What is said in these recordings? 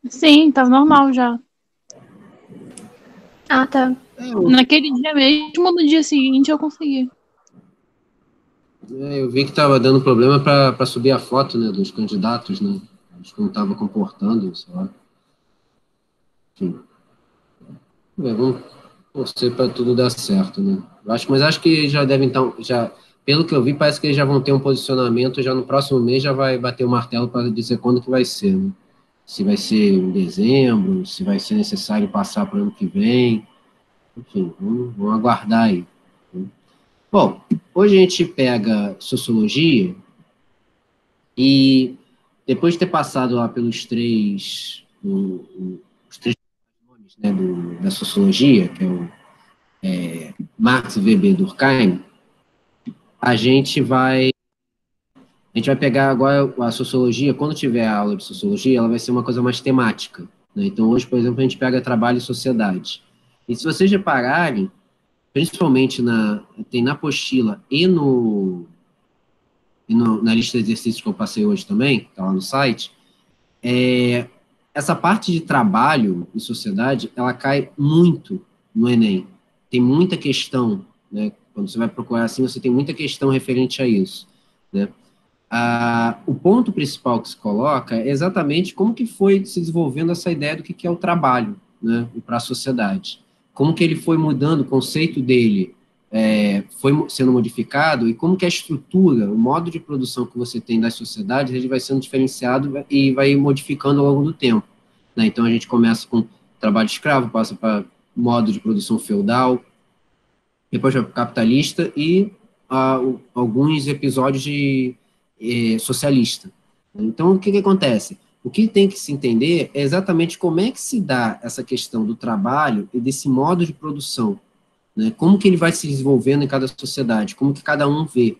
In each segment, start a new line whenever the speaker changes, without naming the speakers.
Sim, tava normal já.
Ah, tá.
Naquele dia mesmo, no dia seguinte eu consegui.
Eu vi que estava dando problema para subir a foto, né, dos candidatos, né? Acho que não estava comportando, sei lá. Enfim, vamos torcer para tudo dar certo, né? Mas acho que já devem então, já, pelo que eu vi, parece que eles já vão ter um posicionamento, já no próximo mês já vai bater o martelo para dizer quando que vai ser, né? Se vai ser em dezembro, se vai ser necessário passar para o ano que vem, enfim, vamos aguardar aí. Bom, hoje a gente pega sociologia e depois de ter passado lá pelos os três nomes, né, da sociologia, que é o Marx, Weber e Durkheim, a gente vai a gente vai pegar agora a sociologia, quando tiver a aula de sociologia, ela vai ser uma coisa mais temática, né? Então, hoje, por exemplo, a gente pega trabalho e sociedade. E se vocês repararem, principalmente tem na apostila na lista de exercícios que eu passei hoje também, está lá no site, essa parte de trabalho e sociedade, ela cai muito no Enem. Tem muita questão, né? Quando você vai procurar assim, você tem muita questão referente a isso, né? O ponto principal que se coloca é exatamente como que foi se desenvolvendo essa ideia do que é o trabalho, né, para a sociedade. Como que ele foi mudando, o conceito dele foi sendo modificado e como que a estrutura, o modo de produção que você tem das sociedades, ele vai sendo diferenciado e vai modificando ao longo do tempo. Né? Então, a gente começa com trabalho escravo, passa para modo de produção feudal, depois vai para o capitalista e alguns episódios de socialista. Então, o que acontece? O que tem que se entender é exatamente como é que se dá essa questão do trabalho e desse modo de produção, né? Como que ele vai se desenvolvendo em cada sociedade, como que cada um vê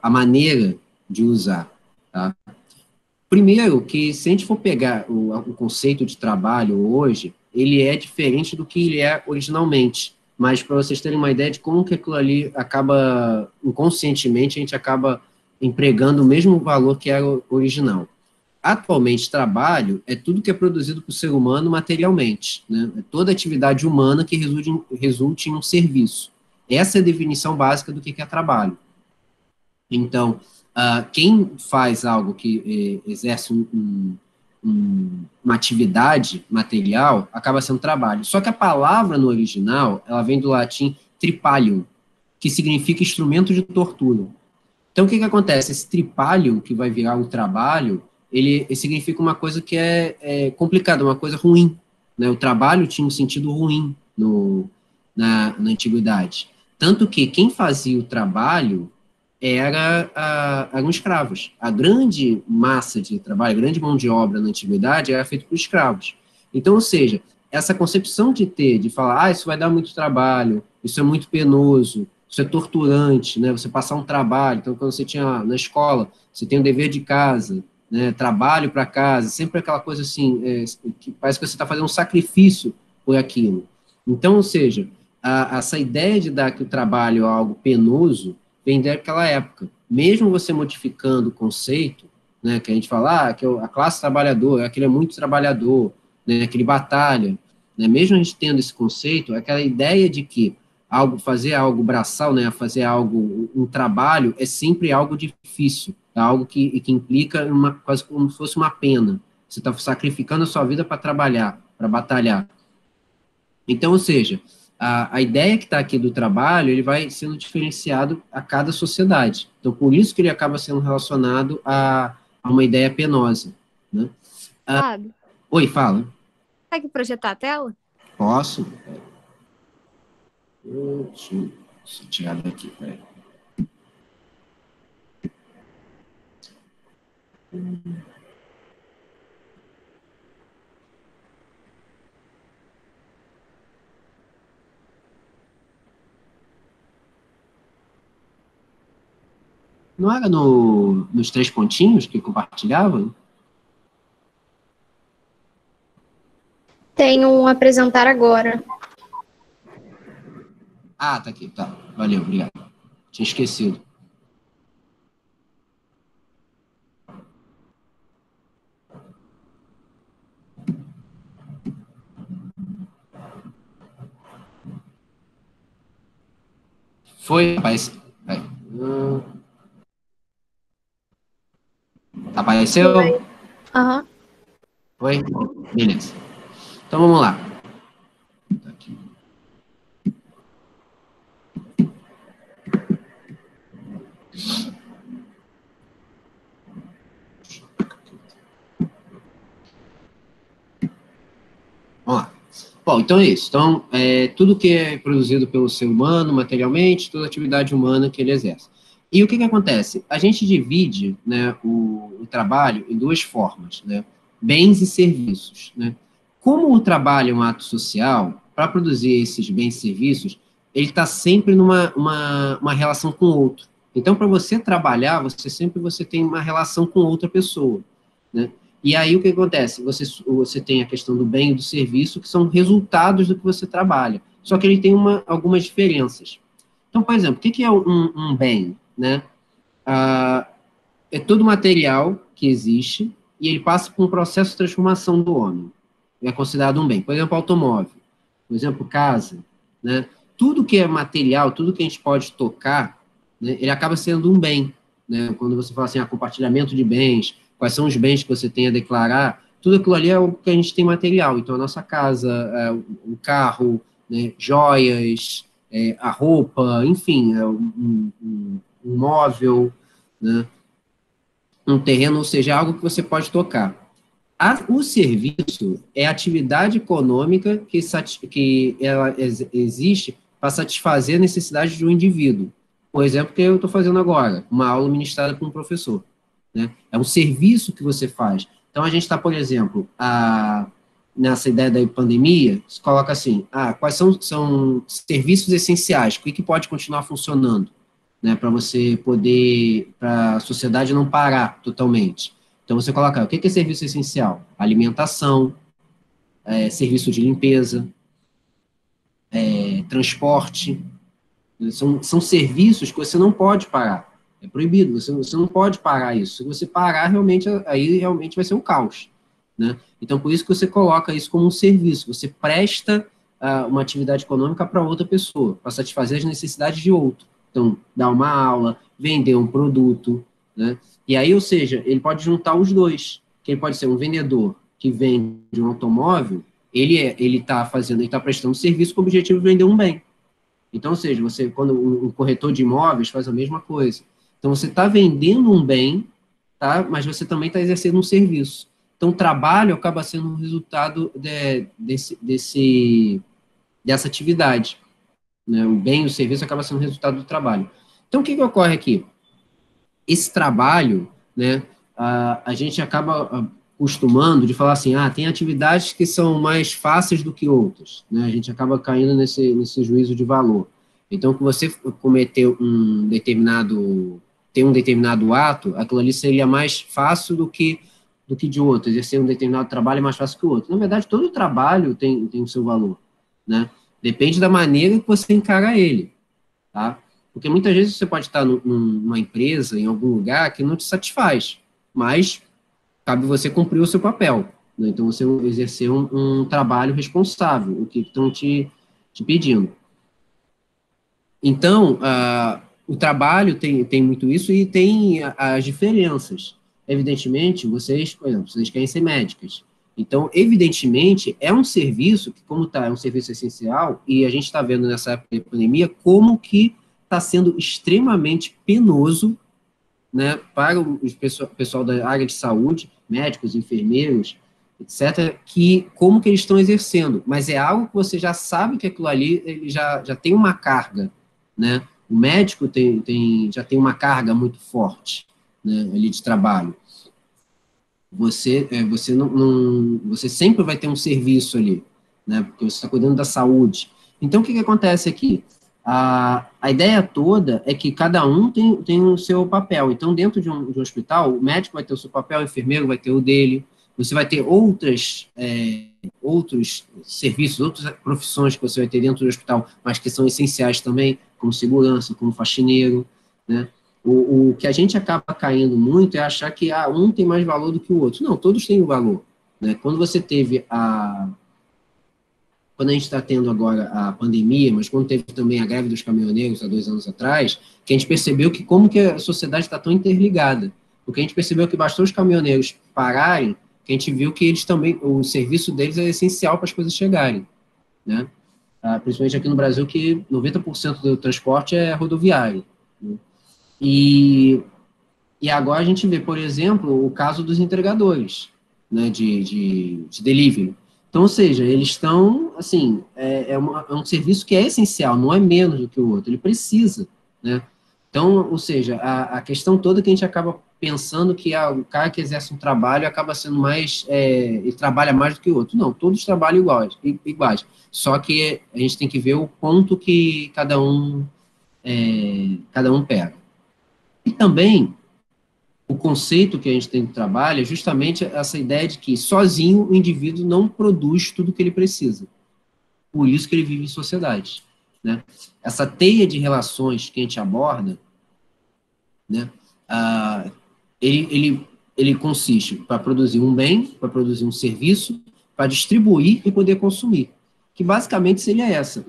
a maneira de usar, tá? Primeiro, que se a gente for pegar o conceito de trabalho hoje, ele é diferente do que ele é originalmente. Mas para vocês terem uma ideia de como que aquilo ali acaba, inconscientemente, a gente acaba empregando o mesmo valor que era o original. Atualmente, trabalho é tudo que é produzido por ser humano materialmente, né? É toda atividade humana que resulte em um serviço. Essa é a definição básica do que é trabalho. Então, quem faz algo que exerce uma atividade material acaba sendo trabalho. Só que a palavra no original, ela vem do latim tripalium, que significa instrumento de tortura. Então, o que acontece? Esse tripalium, que vai virar um trabalho, ele significa uma coisa que é complicada, uma coisa ruim. Né? O trabalho tinha um sentido ruim na antiguidade. Tanto que quem fazia o trabalho eram escravos. A grande massa de trabalho, a grande mão de obra na antiguidade era feita por escravos. Então, ou seja, essa concepção de falar, isso vai dar muito trabalho, isso é muito penoso, isso é torturante, né? Você passar um trabalho. Então, quando você tinha na escola, você tem o dever de casa, né? Trabalho para casa, sempre aquela coisa assim, que parece que você está fazendo um sacrifício por aquilo. Então, ou seja, essa ideia de dar que o trabalho é algo penoso vem daquela época. Mesmo você modificando o conceito, né, que a gente fala, que a classe trabalhadora, aquele é muito trabalhador, né, aquele batalha, né, mesmo a gente tendo esse conceito, aquela ideia de que fazer algo braçal, né, fazer algo, um trabalho, é sempre algo difícil, é algo que implica quase como se fosse uma pena. Você está sacrificando a sua vida para trabalhar, para batalhar. Então, ou seja, a ideia que está aqui do trabalho, ele vai sendo diferenciado a cada sociedade. Então, por isso que ele acaba sendo relacionado a uma ideia penosa. Né?
Fábio,
Oi, fala.
consegue projetar a tela?
Posso? Deixa eu tirar daqui, peraí. Não era nos três pontinhos que compartilhava?
Tem um apresentar agora.
Ah, tá aqui, tá. Valeu, obrigado. Tinha esquecido. Foi? Apareceu?
Aham.
Foi? Beleza. Então, vamos lá. Aqui. Vamos lá. Bom, então é isso. Então, tudo que é produzido pelo ser humano, materialmente, toda atividade humana que ele exerce. E o que acontece? A gente divide, né, o trabalho em duas formas, né? Bens e serviços, né? Como o trabalho é um ato social, para produzir esses bens e serviços, ele está sempre numa uma relação com o outro. Então, para você trabalhar, você tem uma relação com outra pessoa, né? E aí o que acontece? Você tem a questão do bem e do serviço, que são resultados do que você trabalha. Só que ele tem algumas diferenças. Então, por exemplo, o que é um bem? Né? É todo material que existe e ele passa por um processo de transformação do homem. É considerado um bem. Por exemplo, automóvel. Por exemplo, casa. Né? Tudo que é material, tudo que a gente pode tocar, né, ele acaba sendo um bem. Né? Quando você fala assim, compartilhamento de bens, quais são os bens que você tem a declarar, tudo aquilo ali é o que a gente tem material. Então, a nossa casa, o carro, né, joias, a roupa, enfim, um móvel, né, um terreno, ou seja, algo que você pode tocar. O serviço é a atividade econômica que ela existe para satisfazer a necessidade de um indivíduo. Por exemplo, que eu estou fazendo agora, uma aula ministrada por um professor. Né? É um serviço que você faz. Então, a gente está, por exemplo, nessa ideia da pandemia, se coloca assim, quais são serviços essenciais, o que pode continuar funcionando, né, para você poder, para a sociedade não parar totalmente. Então, você coloca, o que é serviço essencial? Alimentação, serviço de limpeza, transporte, são serviços que você não pode parar. É proibido, você não pode parar isso. Se você parar, aí realmente vai ser um caos. Né? Então, por isso que você coloca isso como um serviço. Você presta uma atividade econômica para outra pessoa, para satisfazer as necessidades de outro. Então, dar uma aula, vender um produto. Né? E aí, ou seja, ele pode juntar os dois. Que ele pode ser um vendedor que vende um automóvel, ele está prestando serviço com o objetivo de vender um bem. Então, ou seja, quando um corretor de imóveis faz a mesma coisa. Então, você está vendendo um bem, tá? Mas você também está exercendo um serviço. Então, o trabalho acaba sendo um resultado dessa atividade. Né? O bem e o serviço acaba sendo o resultado do trabalho. Então, o que ocorre aqui? Esse trabalho, né, a gente acaba costumando de falar assim, tem atividades que são mais fáceis do que outras, né? A gente acaba caindo nesse juízo de valor. Então, que você cometeu tem um determinado ato, aquilo ali seria mais fácil do que de outro. Exercer um determinado trabalho é mais fácil que o outro. Na verdade, todo trabalho tem o seu valor, né? Depende da maneira que você encara ele, tá? Porque muitas vezes você pode estar numa empresa, em algum lugar, que não te satisfaz, mas cabe você cumprir o seu papel. Né? Então, você exercer um trabalho responsável, o que estão te pedindo. Então, o trabalho tem muito isso e tem as diferenças. Evidentemente, por exemplo, vocês querem ser médicas. Então, evidentemente, é um serviço que, é um serviço essencial, e a gente está vendo nessa época de pandemia como que está sendo extremamente penoso, né, para o pessoal da área de saúde, médicos, enfermeiros, etc., como que eles estão exercendo. Mas é algo que você já sabe que aquilo ali ele já tem uma carga, né? O médico já tem uma carga muito forte, né, ali de trabalho. Você sempre vai ter um serviço ali, né? Porque você está cuidando da saúde. Então, o que acontece aqui? A ideia toda é que cada um tem o seu papel. Então, dentro de um hospital, o médico vai ter o seu papel, o enfermeiro vai ter o dele, você vai ter outros serviços, outras profissões que você vai ter dentro do hospital, mas que são essenciais também, como segurança, como faxineiro, né? O que a gente acaba caindo muito é achar que um tem mais valor do que o outro. Não, todos têm valor. Né? Quando você teve quando a gente está tendo agora a pandemia, mas quando teve também a greve dos caminhoneiros há 2 anos atrás, que a gente percebeu que como que a sociedade está tão interligada. Porque a gente percebeu que bastou os caminhoneiros pararem, que a gente viu que eles também, o serviço deles é essencial para as coisas chegarem, né? Principalmente aqui no Brasil, que 90% do transporte é rodoviário, né? E agora a gente vê, por exemplo, o caso dos entregadores, né, de delivery. Então, ou seja, eles estão, assim, é um serviço que é essencial, não é menos do que o outro, ele precisa, né? Então, ou seja, a questão toda que a gente acaba pensando que o cara que exerce um trabalho acaba sendo mais, ele trabalha mais do que o outro. Não, todos trabalham iguais. Só que a gente tem que ver o ponto que cada um pega. E também, o conceito que a gente tem de trabalho é justamente essa ideia de que sozinho o indivíduo não produz tudo o que ele precisa. Por isso que ele vive em sociedade, né? Essa teia de relações que a gente aborda, né, ele consiste para produzir um bem, para produzir um serviço, para distribuir e poder consumir. Que basicamente seria essa.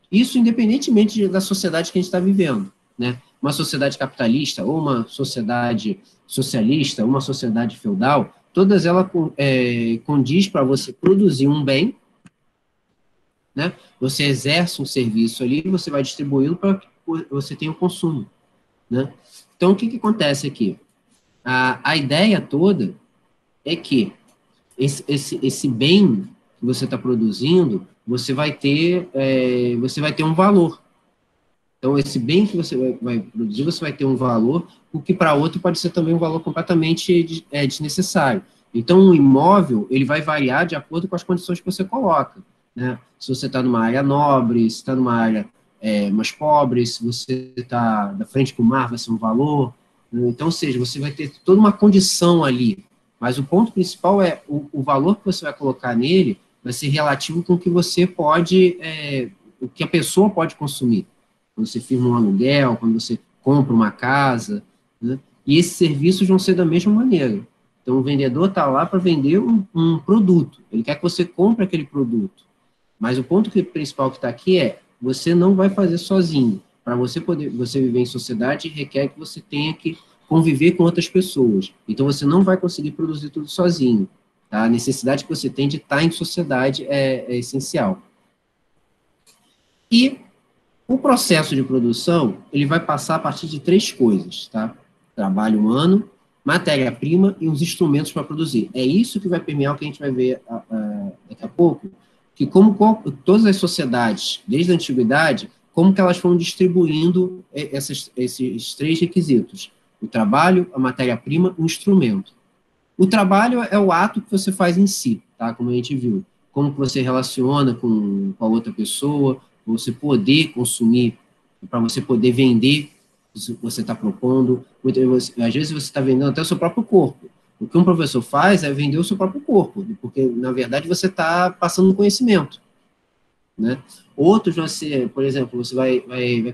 Isso independentemente da sociedade que a gente está vivendo, né? Uma sociedade capitalista ou uma sociedade socialista, uma sociedade feudal, todas elas condiz para você produzir um bem, né? Você exerce um serviço ali, você vai distribuindo para que você tenha o consumo, né? Então, o que acontece aqui? A ideia toda é que esse bem que você está produzindo, você vai ter um valor. Então, esse bem que você vai produzir, você vai ter um valor, o que para outro pode ser também um valor completamente desnecessário. Então, um imóvel, ele vai variar de acordo com as condições que você coloca, né? Se você está numa área nobre, se está numa área mais pobre, se você está da frente para o mar, vai ser um valor. Então, ou seja, você vai ter toda uma condição ali. Mas o ponto principal é o valor que você vai colocar nele vai ser relativo com o que você pode, o que a pessoa pode consumir. Quando você firma um aluguel, quando você compra uma casa, né? E esses serviços vão ser da mesma maneira. Então, o vendedor está lá para vender um produto. Ele quer que você compre aquele produto. Mas o ponto principal que está aqui é, você não vai fazer sozinho. Para você viver em sociedade, requer que você tenha que conviver com outras pessoas. Então, você não vai conseguir produzir tudo sozinho. Tá? A necessidade que você tem de estar em sociedade é essencial. E o processo de produção, ele vai passar a partir de 3 coisas, tá? Trabalho humano, matéria-prima e os instrumentos para produzir. É isso que vai permear o que a gente vai ver daqui a pouco, que todas as sociedades, desde a antiguidade, como que elas foram distribuindo esses 3 requisitos: o trabalho, a matéria-prima e o instrumento. O trabalho é o ato que você faz em si, tá? Como a gente viu. Como que você relaciona com a outra pessoa, você poder consumir, para você poder vender o que você está propondo. Às vezes você está vendendo até o seu próprio corpo. O que um professor faz é vender o seu próprio corpo, porque, na verdade, você está passando conhecimento, né? Outros, por exemplo, você vai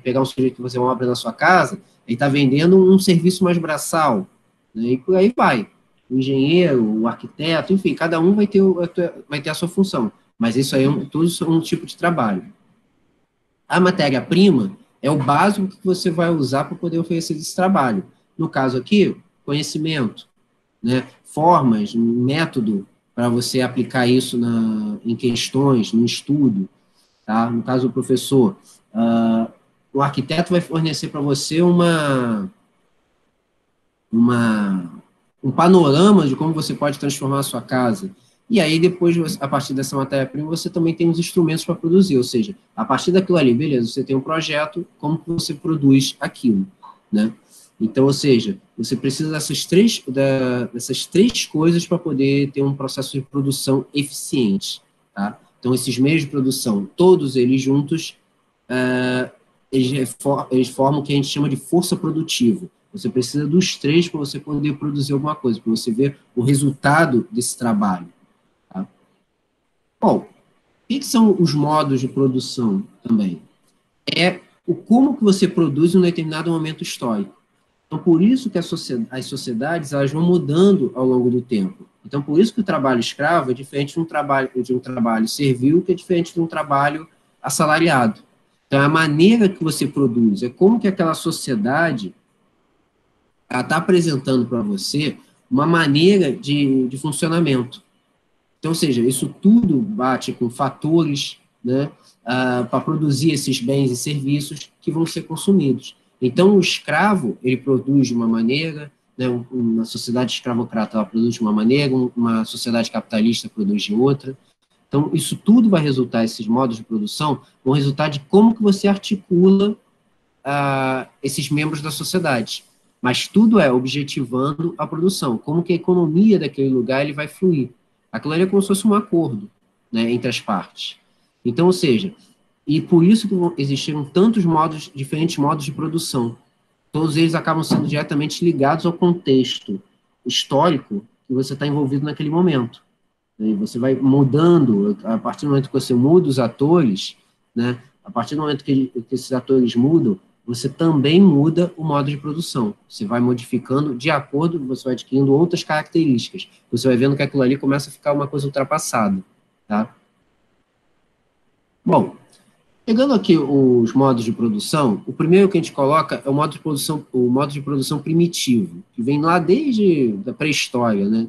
pegar um sujeito que você obra na sua casa, e está vendendo um serviço mais braçal, né? E por aí vai. O engenheiro, o arquiteto, enfim, cada um vai ter a sua função. Mas isso aí tudo é um tipo de trabalho. A matéria-prima é o básico que você vai usar para poder oferecer esse trabalho. No caso aqui, conhecimento, né? Formas, método para você aplicar isso em questões, no estudo. Tá? No caso do professor, o arquiteto vai fornecer para você um panorama de como você pode transformar a sua casa. E aí, depois, a partir dessa matéria-prima, você também tem os instrumentos para produzir, ou seja, a partir daquilo ali, beleza, você tem um projeto, como que você produz aquilo, né? Então, ou seja, você precisa dessas três coisas para poder ter um processo de produção eficiente, tá? Então, esses meios de produção, todos eles juntos, eles formam o que a gente chama de força produtiva. Você precisa dos 3 para você poder produzir alguma coisa, para você ver o resultado desse trabalho. Tá? Bom, o que são os modos de produção também? É como que você produz em um determinado momento histórico. Então, por isso que as sociedades elas vão mudando ao longo do tempo. Então, Então, por isso que o trabalho escravo é diferente de um trabalho servil, que é diferente de um trabalho assalariado. Então, é a maneira que você produz, é como que aquela sociedade está apresentando para você uma maneira de funcionamento. Então, ou seja, isso tudo bate com fatores, né, para produzir esses bens e serviços que vão ser consumidos. Então, o escravo, ele produz de uma maneira, né, uma sociedade escravocrata ela produz de uma maneira, uma sociedade capitalista produz de outra. Então, isso tudo vai resultar, esses modos de produção, vão resultar de como que você articula esses membros da sociedade. Mas tudo é objetivando a produção, como que a economia daquele lugar ele vai fluir. Aquilo ali é como se fosse um acordo, né, entre as partes. Então, ou seja, e por isso que existiram tantos diferentes modos de produção. Todos eles acabam sendo diretamente ligados ao contexto histórico que você está envolvido naquele momento. E você vai mudando, a partir do momento que você muda os atores, né, a partir do momento que esses atores mudam, você também muda o modo de produção. Você vai modificando de acordo, você vai adquirindo outras características. Você vai vendo que aquilo ali começa a ficar uma coisa ultrapassada, tá? Bom, pegando aqui os modos de produção, o primeiro que a gente coloca é o modo de produção primitivo, que vem lá desde a pré-história, né?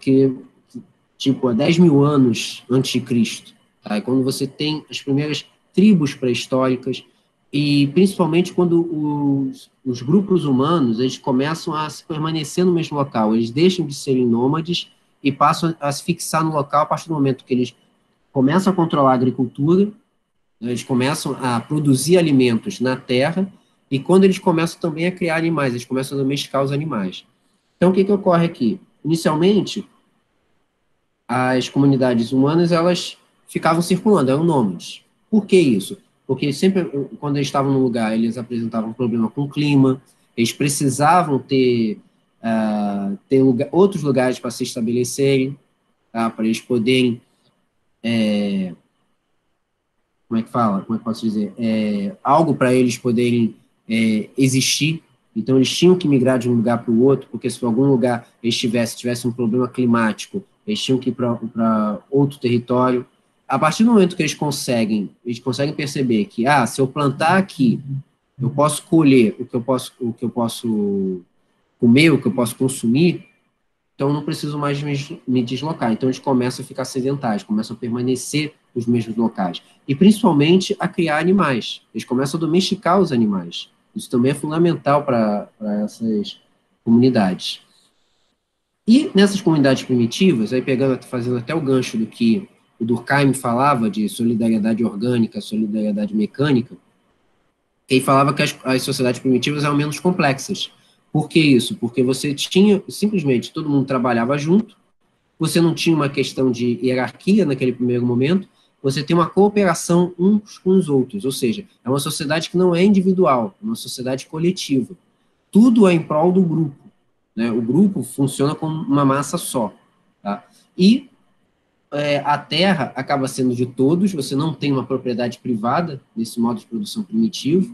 Que tipo, há 10 mil anos antes de Cristo, tá? Quando você tem as primeiras tribos pré-históricas, e principalmente quando os grupos humanos eles começam a se permanecer no mesmo local, eles deixam de serem nômades e passam a se fixar no local a partir do momento que eles começam a controlar a agricultura, né, eles começam a produzir alimentos na terra, e quando eles começam também a criar animais, eles começam a domesticar os animais. Então, o que ocorre aqui? Inicialmente, as comunidades humanas, elas ficavam circulando, eram nômades. Por que isso? Porque sempre, quando eles estavam no lugar, eles apresentavam um problema com o clima, eles precisavam ter outros lugares para se estabelecerem, tá? Para eles poderem, como é que fala? Como é que posso dizer? Algo para eles poderem existir. Então, eles tinham que migrar de um lugar para o outro, porque se em algum lugar eles tivessem um problema climático, eles tinham que ir para outro território. A partir do momento que eles conseguem perceber que, se eu plantar aqui, eu posso colher o que eu posso comer, o que eu posso consumir, então eu não preciso mais me deslocar. Então eles começam a ficar sedentários, começam a permanecer nos mesmos locais. E principalmente a criar animais. Eles começam a domesticar os animais. Isso também é fundamental para essas comunidades. E nessas comunidades primitivas, aí fazendo até o gancho do que o Durkheim falava de solidariedade orgânica, solidariedade mecânica, ele falava que as sociedades primitivas eram menos complexas. Por que isso? Porque você tinha, simplesmente, todo mundo trabalhava junto, você não tinha uma questão de hierarquia naquele primeiro momento, você tem uma cooperação uns com os outros, ou seja, é uma sociedade que não é individual, é uma sociedade coletiva. Tudo é em prol do grupo, né? O grupo funciona como uma massa só, tá? E a terra acaba sendo de todos, você não tem uma propriedade privada nesse modo de produção primitivo,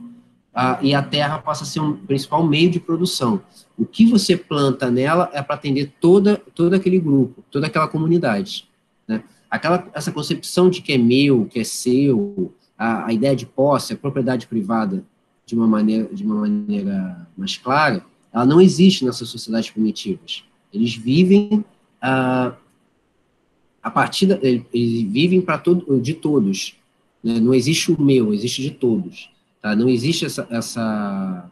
e a terra passa a ser um principal meio de produção. O que você planta nela é para atender todo aquele grupo, toda aquela comunidade, né? Essa concepção de que é meu, que é seu, a ideia de posse, a propriedade privada de uma maneira mais clara, ela não existe nessas sociedades primitivas. Eles vivem eles vivem de todos, né? Não existe o meu, existe de todos, tá? Não existe essa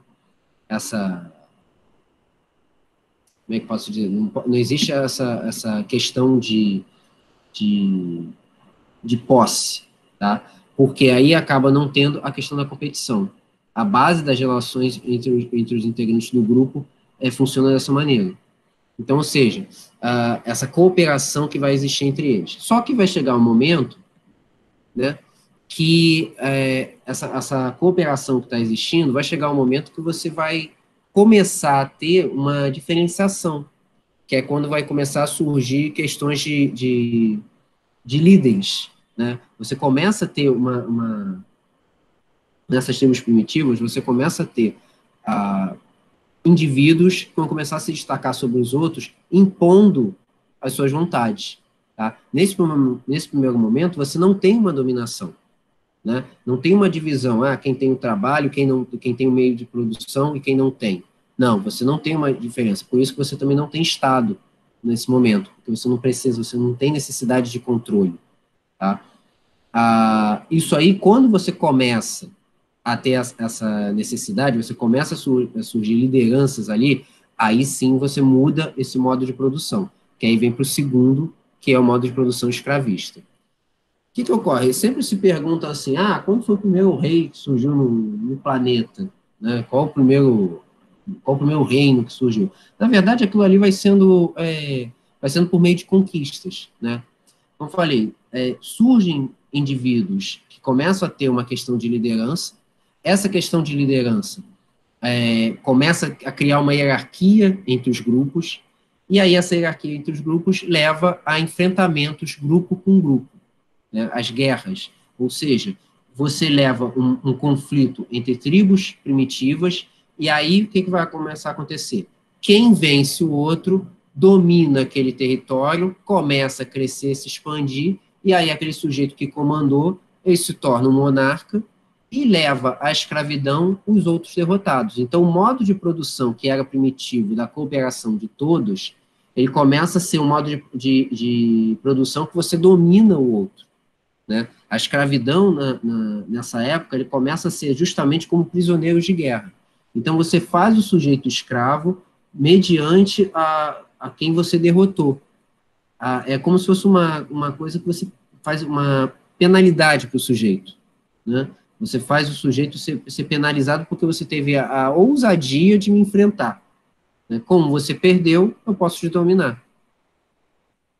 como é que posso dizer? Não existe essa questão de posse, tá? Porque aí acaba não tendo a questão da competição. A base das relações entre os integrantes do grupo funciona dessa maneira. Então, ou seja, essa cooperação que vai existir entre eles. Só que vai chegar um momento, né, que essa cooperação que está existindo, vai chegar um momento que você vai começar a ter uma diferenciação, que é quando vai começar a surgir questões de líderes, né? Você começa a ter nessas tribos primitivas, você começa a ter indivíduos que vão começar a se destacar sobre os outros, impondo as suas vontades. Tá? Nesse primeiro momento, você não tem uma dominação. Né? Não tem uma divisão, quem tem o trabalho, quem tem o meio de produção e quem não tem. Não, você não tem uma diferença. Por isso que você também não tem Estado nesse momento, porque você não precisa, você não tem necessidade de controle. Tá? Isso aí, quando você começa a ter essa necessidade, você começa a surgir lideranças ali, aí sim você muda esse modo de produção, que aí vem para o segundo, que é o modo de produção escravista. O que ocorre? Sempre se pergunta assim, quando foi o primeiro rei que surgiu no planeta? Né? Qual o primeiro reino que surgiu? Na verdade, aquilo ali vai sendo por meio de conquistas. Né? Como eu falei, surgem indivíduos que começam a ter uma questão de liderança, essa questão de liderança começa a criar uma hierarquia entre os grupos, e aí essa hierarquia entre os grupos leva a enfrentamentos grupo com grupo. Né, as guerras, ou seja, você leva um conflito entre tribos primitivas, e aí o que vai começar a acontecer? Quem vence o outro domina aquele território, começa a crescer, se expandir, e aí aquele sujeito que comandou, ele se torna um monarca e leva à escravidão os outros derrotados. Então, o modo de produção que era primitivo, da cooperação de todos, ele começa a ser um modo de produção que você domina o outro. Né? A escravidão, nessa época, ele começa a ser justamente como prisioneiros de guerra. Então, você faz o sujeito escravo mediante a quem você derrotou. É como se fosse uma coisa que você faz uma penalidade para o sujeito. Né? Você faz o sujeito ser penalizado porque você teve a ousadia de me enfrentar. Né? Como você perdeu, eu posso te dominar.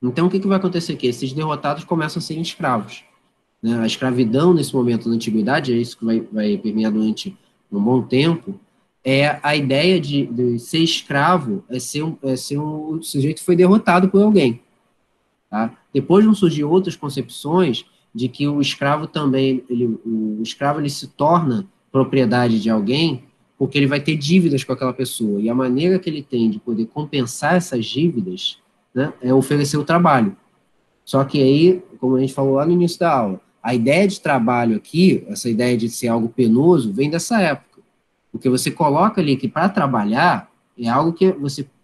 Então, o que vai acontecer aqui? Esses derrotados começam a ser escravos. Né? A escravidão, nesse momento, na antiguidade, é isso que vai permear durante um bom tempo, é a ideia de ser escravo, é ser um sujeito que foi derrotado por alguém. Tá? Depois vão surgir outras concepções de que o escravo também, o escravo ele se torna propriedade de alguém porque ele vai ter dívidas com aquela pessoa, e a maneira que ele tem de poder compensar essas dívidas, né, é oferecer o trabalho. Só que aí, como a gente falou lá no início da aula, a ideia de trabalho aqui, essa ideia de ser algo penoso, vem dessa época. Porque você coloca ali que para trabalhar é algo que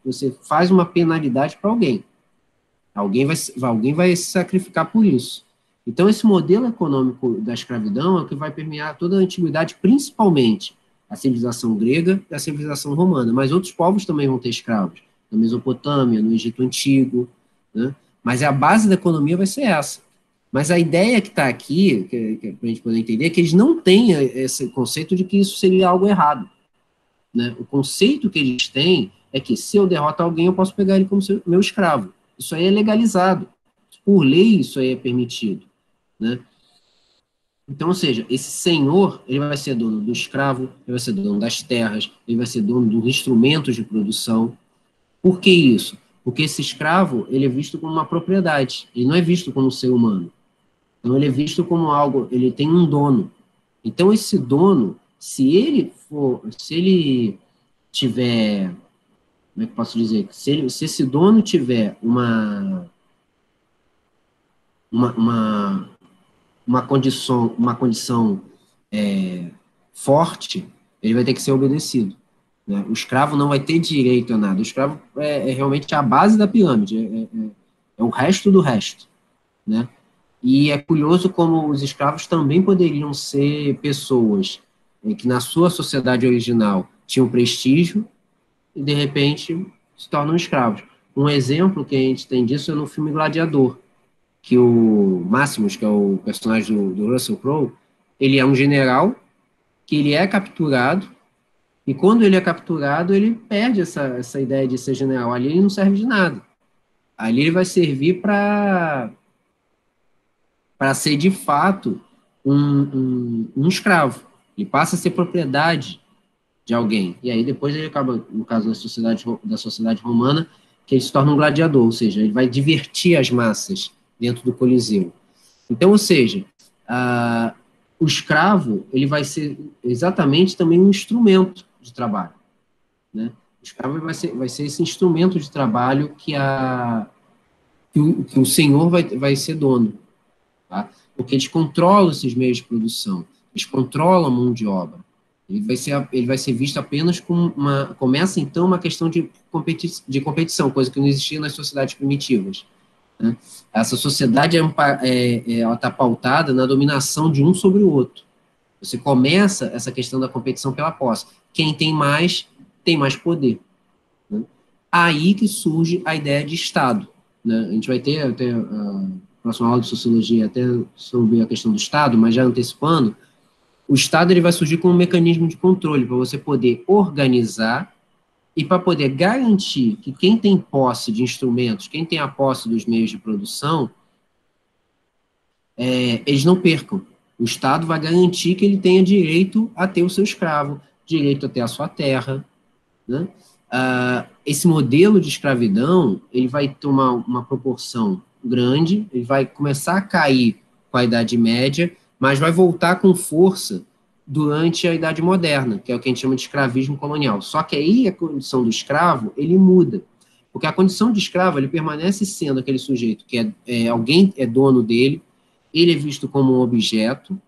você faz uma penalidade para alguém. Alguém vai se sacrificar por isso. Então, esse modelo econômico da escravidão é o que vai permear toda a antiguidade, principalmente a civilização grega e a civilização romana. Mas outros povos também vão ter escravos. Na Mesopotâmia, no Egito Antigo, né? Mas a base da economia vai ser essa. Mas a ideia que está aqui, que para a gente poder entender, é que eles não têm esse conceito de que isso seria algo errado. Né? O conceito que eles têm é que se eu derrotar alguém, eu posso pegar ele como meu escravo. Isso aí é legalizado. Por lei, isso aí é permitido. Né? Então, ou seja, esse senhor, ele vai ser dono do escravo, ele vai ser dono das terras, ele vai ser dono dos instrumentos de produção. Por que isso? Porque esse escravo, ele é visto como uma propriedade, ele não é visto como um ser humano. Então, ele é visto como algo, ele tem um dono. Então, esse dono, se ele tiver, como é que eu posso dizer? Se esse dono tiver uma condição forte, ele vai ter que ser obedecido. Né? O escravo não vai ter direito a nada. O escravo é realmente a base da pirâmide, é o resto do resto. Né? E é curioso como os escravos também poderiam ser pessoas que na sua sociedade original tinham prestígio e, de repente, se tornam escravos. Um exemplo que a gente tem disso é no filme Gladiador, que o Maximus, que é o personagem do Russell Crowe, ele é um general que ele é capturado, e quando ele é capturado, ele perde essa ideia de ser general. Ali ele não serve de nada. Ali ele vai servir para ser, de fato, um escravo. Ele passa a ser propriedade de alguém. E aí depois ele acaba, no caso da sociedade romana, que ele se torna um gladiador, ou seja, ele vai divertir as massas dentro do Coliseu. Então, ou seja, o escravo, ele vai ser exatamente também um instrumento de trabalho. Né? O escravo vai ser esse instrumento de trabalho que que o senhor vai ser dono, tá? Porque eles controlam esses meios de produção, eles controlam a mão de obra. Ele vai ser visto apenas como começa então uma questão de competição, coisa que não existia nas sociedades primitivas, né? Essa sociedade ela está pautada na dominação de um sobre o outro. Você começa essa questão da competição pela posse. Quem tem mais poder, né? Aí que surge a ideia de Estado, né? A gente vai ter até a próxima aula de sociologia até sobre a questão do Estado, mas já antecipando, o Estado ele vai surgir como um mecanismo de controle para você poder organizar e para poder garantir que quem tem posse de instrumentos, quem tem a posse dos meios de produção, eles não percam. O Estado vai garantir que ele tenha direito a ter o seu escravo, direito a ter a sua terra, né? Esse modelo de escravidão ele vai tomar uma proporção grande, ele vai começar a cair com a Idade Média, mas vai voltar com força durante a Idade Moderna, que é o que a gente chama de escravismo colonial. Só que aí a condição do escravo, ele muda, porque a condição de escravo, ele permanece sendo aquele sujeito que alguém é dono dele, ele é visto como um objeto,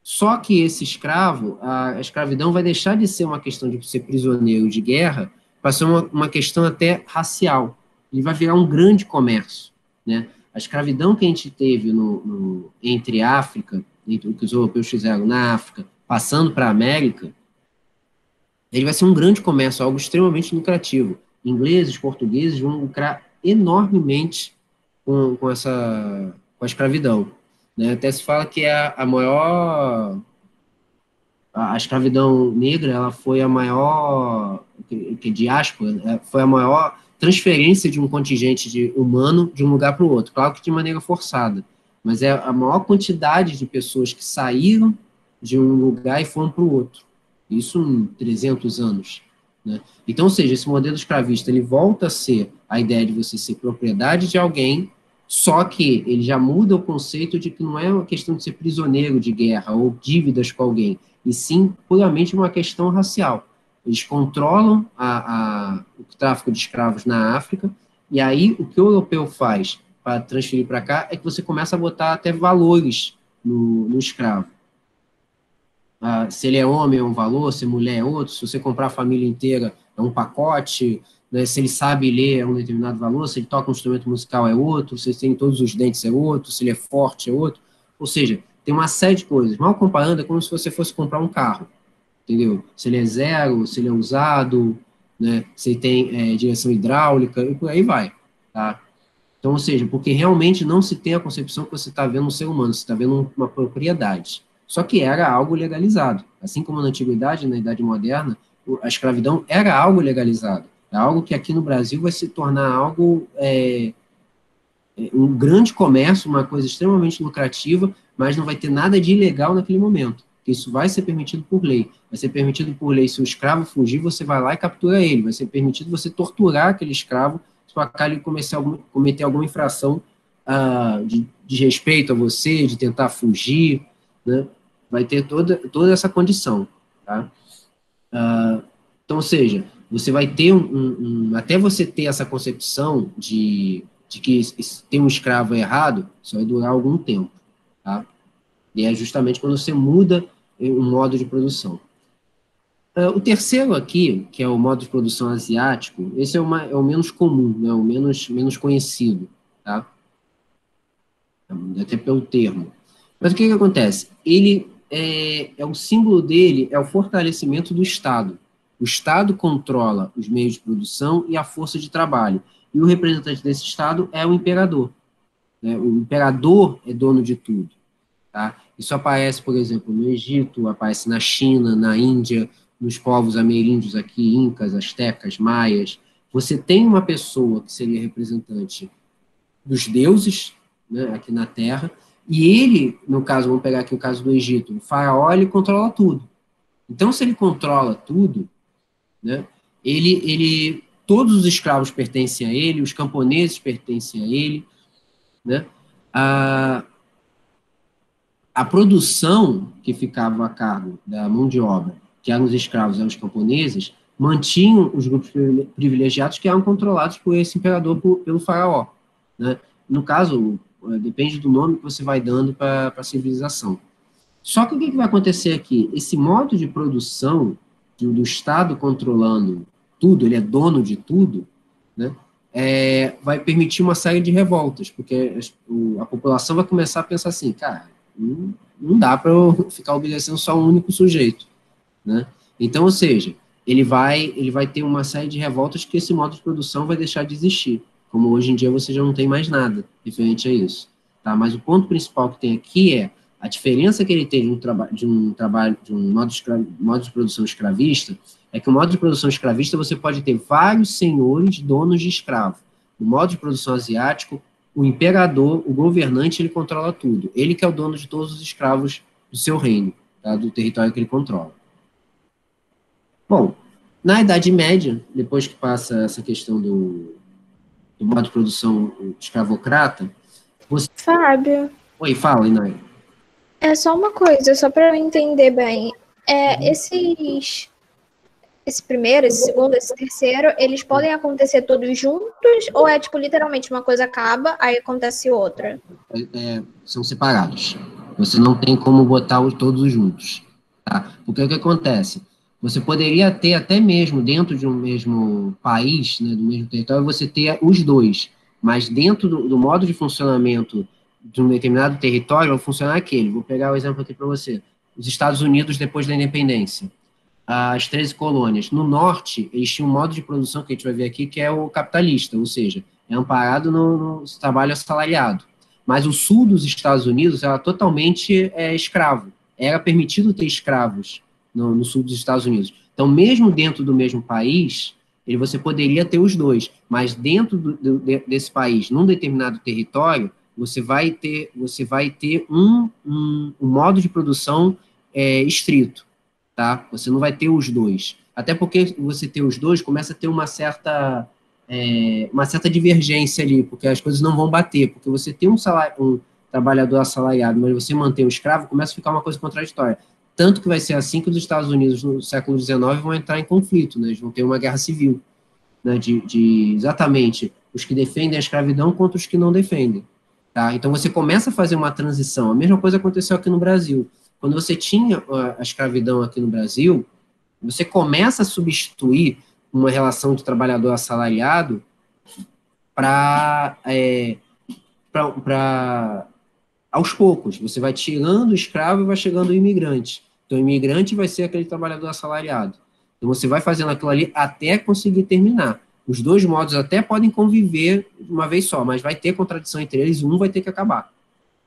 só que esse escravo, a escravidão vai deixar de ser uma questão de ser prisioneiro de guerra para ser uma questão até racial. Ele vai virar um grande comércio, né? A escravidão que a gente teve entre África, entre o que os europeus fizeram na África, passando para a América, ele vai ser um grande comércio, algo extremamente lucrativo. Ingleses, portugueses vão lucrar enormemente com a escravidão, né? Até se fala que a maior... A escravidão negra, ela foi a maior... que diáspora, foi a maior transferência de um contingente humano de um lugar para o outro. Claro que de maneira forçada, mas é a maior quantidade de pessoas que saíram de um lugar e foram para o outro. Isso em 300 anos, né? Então, ou seja, esse modelo escravista, ele volta a ser a ideia de você ser propriedade de alguém, só que ele já muda o conceito de que não é uma questão de ser prisioneiro de guerra ou dívidas com alguém, e sim puramente uma questão racial. Eles controlam o tráfico de escravos na África, e aí o que o europeu faz para transferir para cá é que você começa a botar até valores no escravo. Se ele é homem é um valor, se mulher é outro, se você comprar a família inteira é um pacote, né? Se ele sabe ler é um determinado valor, se ele toca um instrumento musical é outro, se ele tem todos os dentes é outro, se ele é forte é outro. Ou seja, tem uma série de coisas. Mal comparando, é como se você fosse comprar um carro, entendeu? Se ele é zero, se ele é usado, né? Se ele tem direção hidráulica, e por aí vai, tá? Então, ou seja, porque realmente não se tem a concepção que você está vendo um ser humano, você está vendo uma propriedade. Só que era algo legalizado. Assim como na Antiguidade, na Idade Moderna, a escravidão era algo legalizado. É algo que aqui no Brasil vai se tornar algo, um grande comércio, uma coisa extremamente lucrativa, mas não vai ter nada de ilegal naquele momento. Isso vai ser permitido por lei. Vai ser permitido por lei, se o escravo fugir, você vai lá e captura ele. Vai ser permitido você torturar aquele escravo se o acaso ele cometer alguma infração de respeito a você, de tentar fugir, né? Vai ter toda essa condição, tá? Então, ou seja, você vai ter até você ter essa concepção de que ter um escravo é errado, isso vai durar algum tempo, tá? E é justamente quando você muda o modo de produção. O terceiro aqui, que é o modo de produção asiático, esse é o menos comum, né, o menos conhecido, tá? Até pelo termo. Mas o que acontece? Ele o símbolo dele é o fortalecimento do Estado. O Estado controla os meios de produção e a força de trabalho. E o representante desse Estado é o imperador, né? O imperador é dono de tudo, tá? Isso aparece, por exemplo, no Egito, aparece na China, na Índia, nos povos ameríndios aqui, incas, astecas, maias. Você tem uma pessoa que seria representante dos deuses, né, aqui na Terra, e ele, no caso, vamos pegar aqui o caso do Egito, o faraó, ele controla tudo. Então, se ele controla tudo, né, todos os escravos pertencem a ele, os camponeses pertencem a ele, né? A produção que ficava a cargo da mão de obra, que eram os escravos, eram os camponeses, mantinham os grupos privilegiados que eram controlados por esse imperador, pelo faraó. né? No caso, depende do nome que você vai dando para a civilização. Só que o que vai acontecer aqui? Esse modo de produção do Estado controlando tudo, ele é dono de tudo, né? Vai permitir uma série de revoltas, porque a população vai começar a pensar assim, cara, não dá para eu ficar obedecendo só um único sujeito, né? Então, ou seja, ele vai ter uma série de revoltas que esse modo de produção vai deixar de existir, como hoje em dia você já não tem mais nada referente a isso, tá? Mas o ponto principal que tem aqui é a diferença que ele tem de um modo de produção escravista é que o modo de produção escravista você pode ter vários senhores donos de escravo. No modo de produção asiático, o imperador, o governante, ele controla tudo. Ele que é o dono de todos os escravos do seu reino, tá? Do território que ele controla. Bom, na Idade Média, depois que passa essa questão do modo de produção escravocrata, você...
Fábio.
Oi, fala, Inai.
É só uma coisa, só para eu entender bem. Esse primeiro, esse segundo, esse terceiro, eles podem acontecer todos juntos? Ou é, tipo, literalmente uma coisa acaba, aí acontece outra?
São separados. Você não tem como botar todos juntos. Tá? Porque o que acontece? Você poderia ter até mesmo dentro de um mesmo país, né, do mesmo território, você ter os dois. Mas dentro do modo de funcionamento de um determinado território, vai funcionar aquele. Vou pegar o exemplo aqui para você. Os Estados Unidos, depois da independência. As 13 colônias. No norte, eles tinham um modo de produção, que a gente vai ver aqui, que é o capitalista, ou seja, é amparado no trabalho assalariado. Mas o sul dos Estados Unidos era totalmente escravo. Era permitido ter escravos no sul dos Estados Unidos. Então, mesmo dentro do mesmo país, você poderia ter os dois, mas dentro desse país, num determinado território, você vai ter um modo de produção estrito. Tá? Você não vai ter os dois. Até porque você ter os dois começa a ter uma certa divergência ali, porque as coisas não vão bater, porque você tem um trabalhador assalariado, mas você mantém um escravo, começa a ficar uma coisa contraditória. Tanto que vai ser assim que os Estados Unidos, no século XIX, vão entrar em conflito, né? Eles vão ter uma guerra civil, né? de exatamente os que defendem a escravidão contra os que não defendem. Tá? Então você começa a fazer uma transição. A mesma coisa aconteceu aqui no Brasil. Quando você tinha a escravidão aqui no Brasil, você começa a substituir uma relação de trabalhador assalariado para aos poucos. Você vai tirando o escravo e vai chegando o imigrante. Então, o imigrante vai ser aquele trabalhador assalariado. Então, você vai fazendo aquilo ali até conseguir terminar. Os dois modos até podem conviver de uma vez só, mas vai ter contradição entre eles e um vai ter que acabar.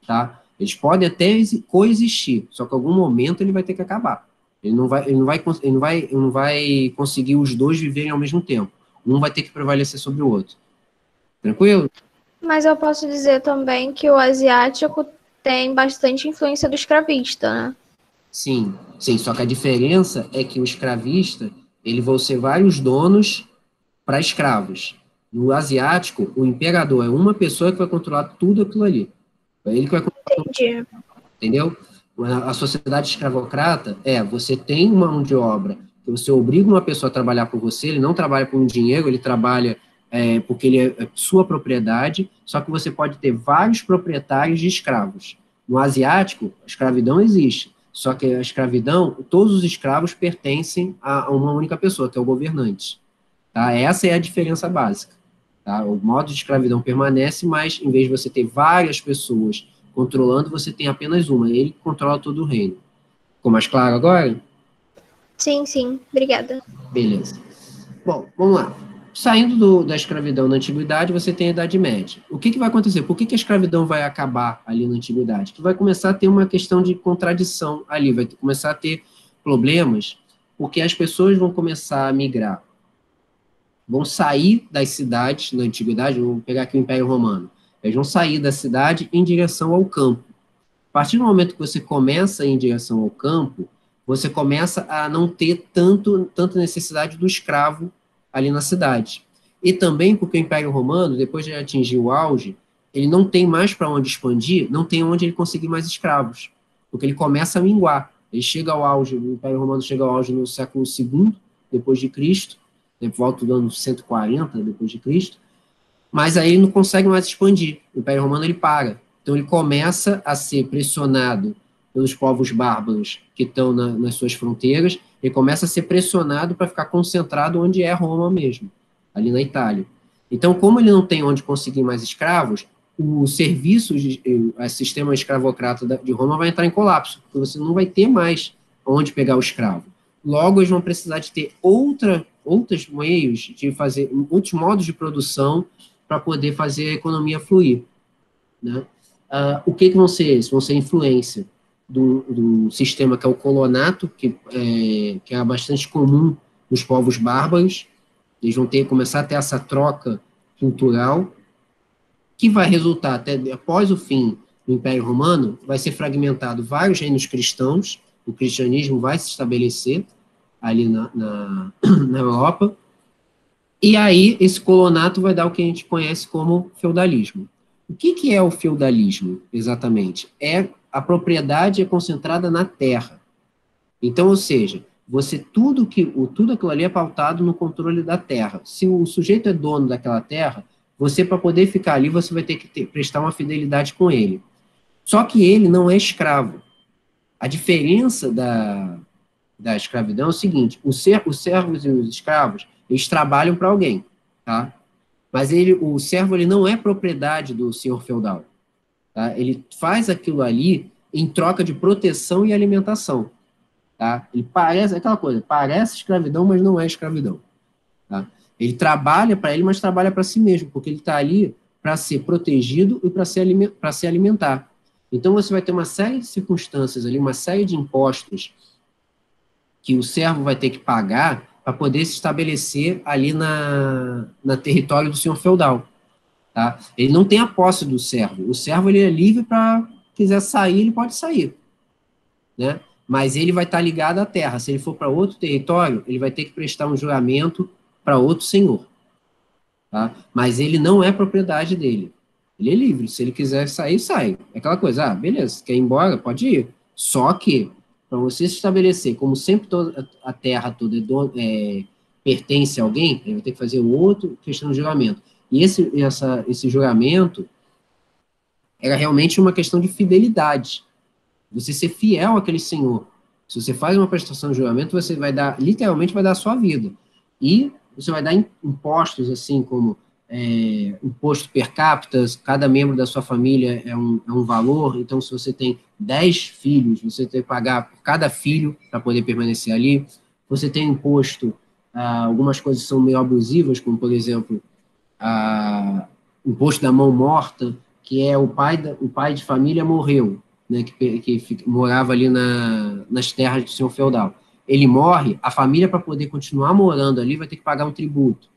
Tá? Eles podem até coexistir, só que em algum momento ele vai ter que acabar. Ele não vai conseguir os dois viverem ao mesmo tempo. Um vai ter que prevalecer sobre o outro. Tranquilo?
Mas eu posso dizer também que o asiático tem bastante influência do escravista, né?
Sim, só que a diferença é que o escravista, ele vai ser vários donos para escravos. No asiático, o imperador é uma pessoa que vai controlar tudo aquilo ali. É ele que vai controlar.
Entendi.
Entendeu? A sociedade escravocrata você tem uma mão de obra, que você obriga uma pessoa a trabalhar por você, ele não trabalha por um dinheiro, ele trabalha porque ele é sua propriedade, só que você pode ter vários proprietários de escravos. No asiático, a escravidão existe, só que a escravidão, todos os escravos pertencem a uma única pessoa, que é o governante. Tá? Essa é a diferença básica. Tá? O modo de escravidão permanece, mas em vez de você ter várias pessoas controlando, você tem apenas uma, ele controla todo o reino. Ficou mais claro agora?
Sim, obrigada.
Beleza. Bom, vamos lá. Saindo da escravidão na antiguidade, você tem a Idade Média. O que vai acontecer? Por que a escravidão vai acabar ali na antiguidade? Que vai começar a ter uma questão de contradição ali, vai começar a ter problemas, porque as pessoas vão começar a migrar. Vão sair das cidades na antiguidade, vamos pegar aqui o Império Romano. Eles vão sair da cidade em direção ao campo. A partir do momento que você começa a ir em direção ao campo, você começa a não ter tanta necessidade do escravo ali na cidade. E também porque o Império Romano, depois de atingir o auge, ele não tem mais para onde expandir, não tem onde ele conseguir mais escravos, porque ele começa a minguar. Ele chega ao auge, o Império Romano chega ao auge no século II, depois de Cristo, por volta do ano 140 depois de Cristo, mas aí ele não consegue mais expandir. O Império Romano ele para. Então ele começa a ser pressionado pelos povos bárbaros que estão nas suas fronteiras, ele começa a ser pressionado para ficar concentrado onde é Roma mesmo, ali na Itália. Então, como ele não tem onde conseguir mais escravos, o serviço, o sistema escravocrata de Roma vai entrar em colapso, porque você não vai ter mais onde pegar o escravo. Logo, eles vão precisar de ter outros meios de fazer, outros modos de produção para poder fazer a economia fluir. Né? O que vão ser esses? Vão ser influência do sistema que é o colonato, que é bastante comum nos povos bárbaros. Eles vão começar a ter essa troca cultural, que vai resultar, até após o fim do Império Romano, vai ser fragmentado vários reinos cristãos, o cristianismo vai se estabelecer ali na Europa, e aí esse colonato vai dar o que a gente conhece como feudalismo. O que é o feudalismo, exatamente? A propriedade é concentrada na terra. Então, ou seja, tudo aquilo ali é pautado no controle da terra. Se o sujeito é dono daquela terra, você, para poder ficar ali, você vai ter que prestar uma fidelidade com ele. Só que ele não é escravo. A diferença da escravidão é o seguinte: os servos e os escravos, eles trabalham para alguém, tá? Mas o servo ele não é propriedade do senhor feudal. Tá? Ele faz aquilo ali em troca de proteção e alimentação. Tá? Ele parece aquela coisa, parece escravidão, mas não é escravidão. Tá? Ele trabalha para ele, mas trabalha para si mesmo, porque ele está ali para ser protegido e para se alimentar. Então você vai ter uma série de circunstâncias ali, uma série de impostos que o servo vai ter que pagar para poder se estabelecer ali na território do senhor feudal. Tá? Ele não tem a posse do servo. O servo ele é livre para, quiser sair, ele pode sair. Né? Mas ele vai estar ligado à terra. Se ele for para outro território, ele vai ter que prestar um juramento para outro senhor. Tá? Mas ele não é propriedade dele. Ele é livre. Se ele quiser sair, sai. É aquela coisa, beleza, quer ir embora, pode ir. Só que, para você se estabelecer, como sempre a terra toda pertence a alguém, ele vai ter que fazer outra questão de juramento. E esse juramento era realmente uma questão de fidelidade. Você ser fiel àquele senhor. Se você faz uma prestação de juramento, você literalmente vai dar a sua vida. E você vai dar impostos, assim como imposto per capita, cada membro da sua família é um valor. Então, se você tem 10 filhos, você tem que pagar por cada filho para poder permanecer ali. Você tem imposto, algumas coisas são meio abusivas, como, por exemplo, imposto da mão morta, que é o pai de família morreu, né, que morava ali nas terras do senhor feudal. Ele morre, a família, para poder continuar morando ali, vai ter que pagar um tributo.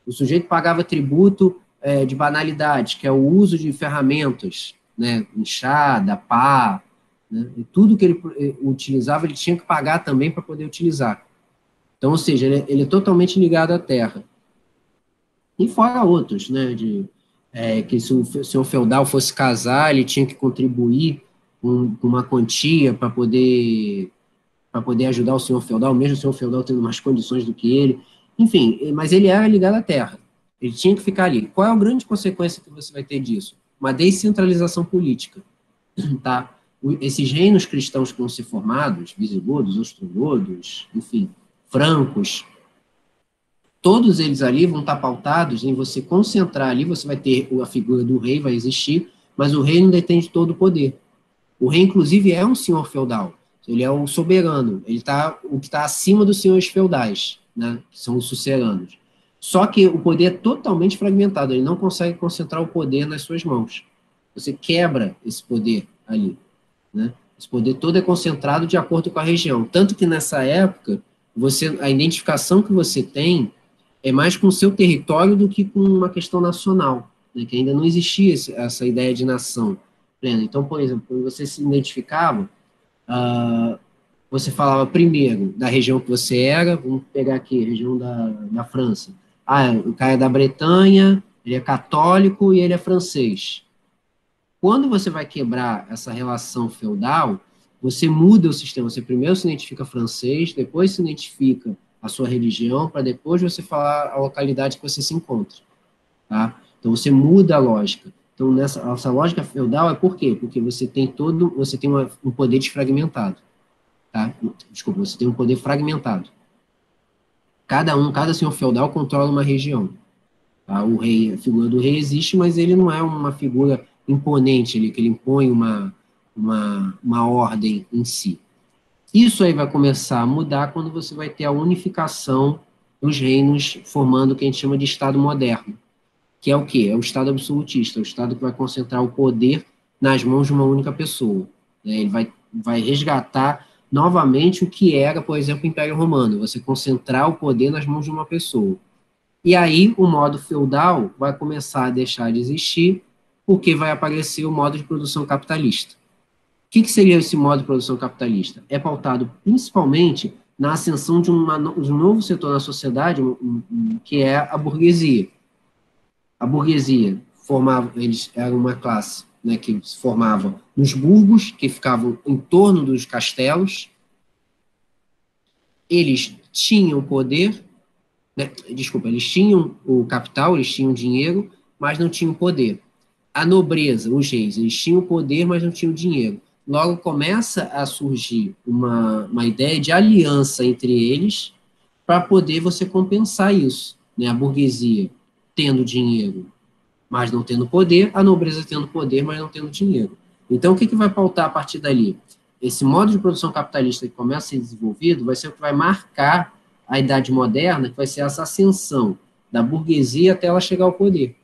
O sujeito pagava tributo de banalidade, que é o uso de ferramentas, né, enxada, pá, né, e tudo que ele utilizava, ele tinha que pagar também para poder utilizar. Então, ou seja, ele é totalmente ligado à terra. E fora outros, né, que se o senhor feudal fosse casar, ele tinha que contribuir com uma quantia para poder ajudar o senhor feudal, mesmo o senhor feudal tendo mais condições do que ele. Enfim, mas ele era ligado à terra. Ele tinha que ficar ali. Qual é a grande consequência que você vai ter disso? Uma descentralização política. Tá? Esses reinos cristãos que vão ser formados, visigodos, ostrogodos, enfim, francos, todos eles ali vão estar pautados em você concentrar ali, você vai ter a figura do rei, vai existir, mas o rei não detém de todo o poder. O rei, inclusive, é um senhor feudal. Ele é o soberano. O que está acima dos senhores feudais, né, que são os suceranos. Só que o poder é totalmente fragmentado. Ele não consegue concentrar o poder nas suas mãos. Você quebra esse poder ali. Né? Esse poder todo é concentrado de acordo com a região. Tanto que, nessa época, a identificação que você tem é mais com o seu território do que com uma questão nacional, né, que ainda não existia essa ideia de nação plena. Então, por exemplo, quando você se identificava, você falava primeiro da região que você era. Vamos pegar aqui, região da França. O cara é da Bretanha, ele é católico e ele é francês. Quando você vai quebrar essa relação feudal, você muda o sistema. Você primeiro se identifica francês, depois se identifica a sua religião, para depois você falar a localidade que você se encontra. Tá? Então, você muda a lógica. Então, essa lógica feudal é por quê? Porque você tem um poder desfragmentado, tá? Desculpa, você tem um poder fragmentado. Cada senhor feudal controla uma região. Tá? O rei, a figura do rei existe, mas ele não é uma figura imponente, que ele impõe uma ordem em si. Isso aí vai começar a mudar quando você vai ter a unificação dos reinos, formando o que a gente chama de Estado moderno, que é o quê? É o Estado absolutista, é o Estado que vai concentrar o poder nas mãos de uma única pessoa. Né? Ele vai resgatar novamente o que era, por exemplo, o Império Romano, você concentrar o poder nas mãos de uma pessoa. E aí o modo feudal vai começar a deixar de existir, porque vai aparecer o modo de produção capitalista. O que seria esse modo de produção capitalista? É pautado principalmente na ascensão de um novo setor na sociedade, que é a burguesia. A burguesia eles eram uma classe, né, que se formava nos burgos, que ficavam em torno dos castelos. Eles tinham poder, né, eles tinham o capital, eles tinham dinheiro, mas não tinham poder. A nobreza, os reis, eles tinham poder, mas não tinham dinheiro. Logo começa a surgir uma ideia de aliança entre eles para poder você compensar isso. Né? A burguesia tendo dinheiro, mas não tendo poder, a nobreza tendo poder, mas não tendo dinheiro. Então, o que vai pautar a partir dali? Esse modo de produção capitalista que começa a ser desenvolvido vai ser o que vai marcar a Idade Moderna, que vai ser essa ascensão da burguesia até ela chegar ao poder.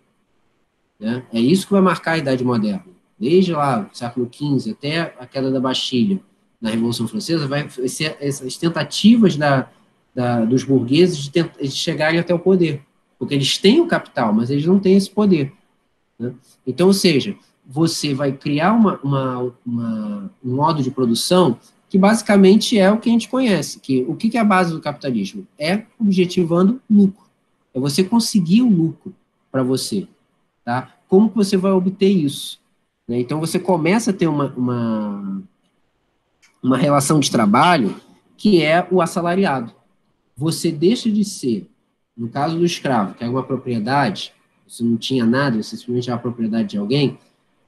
Né? É isso que vai marcar a Idade Moderna. Desde lá, século XV, até a queda da Bastilha, na Revolução Francesa, vai ser essas tentativas dos burgueses de chegarem até o poder. Porque eles têm o capital, mas eles não têm esse poder. Né? Então, ou seja, você vai criar um modo de produção que basicamente é o que a gente conhece. O que é a base do capitalismo? É objetivando lucro. É você conseguir o lucro para você. Tá? Como que você vai obter isso? Né? Então, você começa a ter uma relação de trabalho que é o assalariado. Você deixa de ser, no caso do escravo, que é uma propriedade, você não tinha nada, você simplesmente é a propriedade de alguém,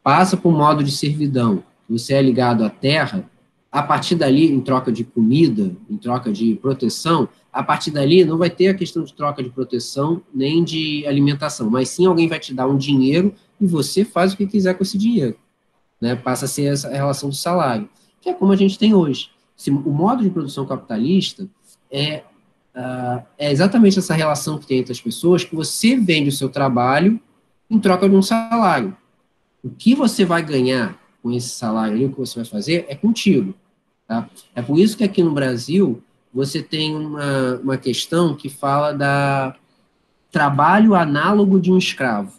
passa para o modo de servidão. Você é ligado à terra, a partir dali, em troca de comida, em troca de proteção, a partir dali não vai ter a questão de troca de proteção nem de alimentação, mas sim alguém vai te dar um dinheiro e você faz o que quiser com esse dinheiro. Né? Passa a ser essa relação do salário, que é como a gente tem hoje. O modo de produção capitalista é exatamente essa relação que tem entre as pessoas, que você vende o seu trabalho em troca de um salário. O que você vai ganhar com esse salário e o que você vai fazer é contigo. Tá? É por isso que aqui no Brasil você tem uma questão que fala da trabalho análogo de um escravo.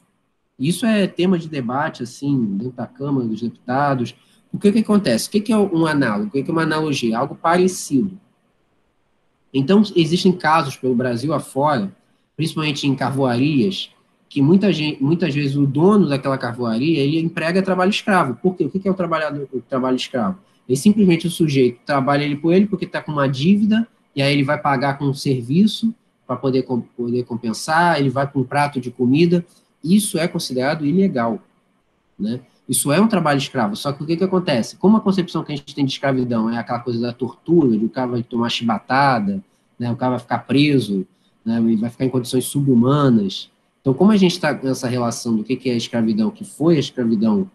Isso é tema de debate, assim, dentro da Câmara dos Deputados. O que acontece? O que é um análogo? O que é uma analogia? Algo parecido. Então, existem casos pelo Brasil afora, principalmente em carvoarias, que muitas vezes o dono daquela carvoaria, ele emprega trabalho escravo. Por quê? O que é o trabalho escravo? Ele simplesmente, o sujeito trabalha ele por ele porque está com uma dívida, e aí ele vai pagar com um serviço para poder compensar, ele vai com um prato de comida. Isso é considerado ilegal. Né? Isso é um trabalho escravo. Só que o que acontece? Como a concepção que a gente tem de escravidão é aquela coisa da tortura, de o cara vai tomar chibatada, né? O cara vai ficar preso, né? E vai ficar em condições subhumanas. Então, como a gente está nessa relação do que é a escravidão, que foi a escravidão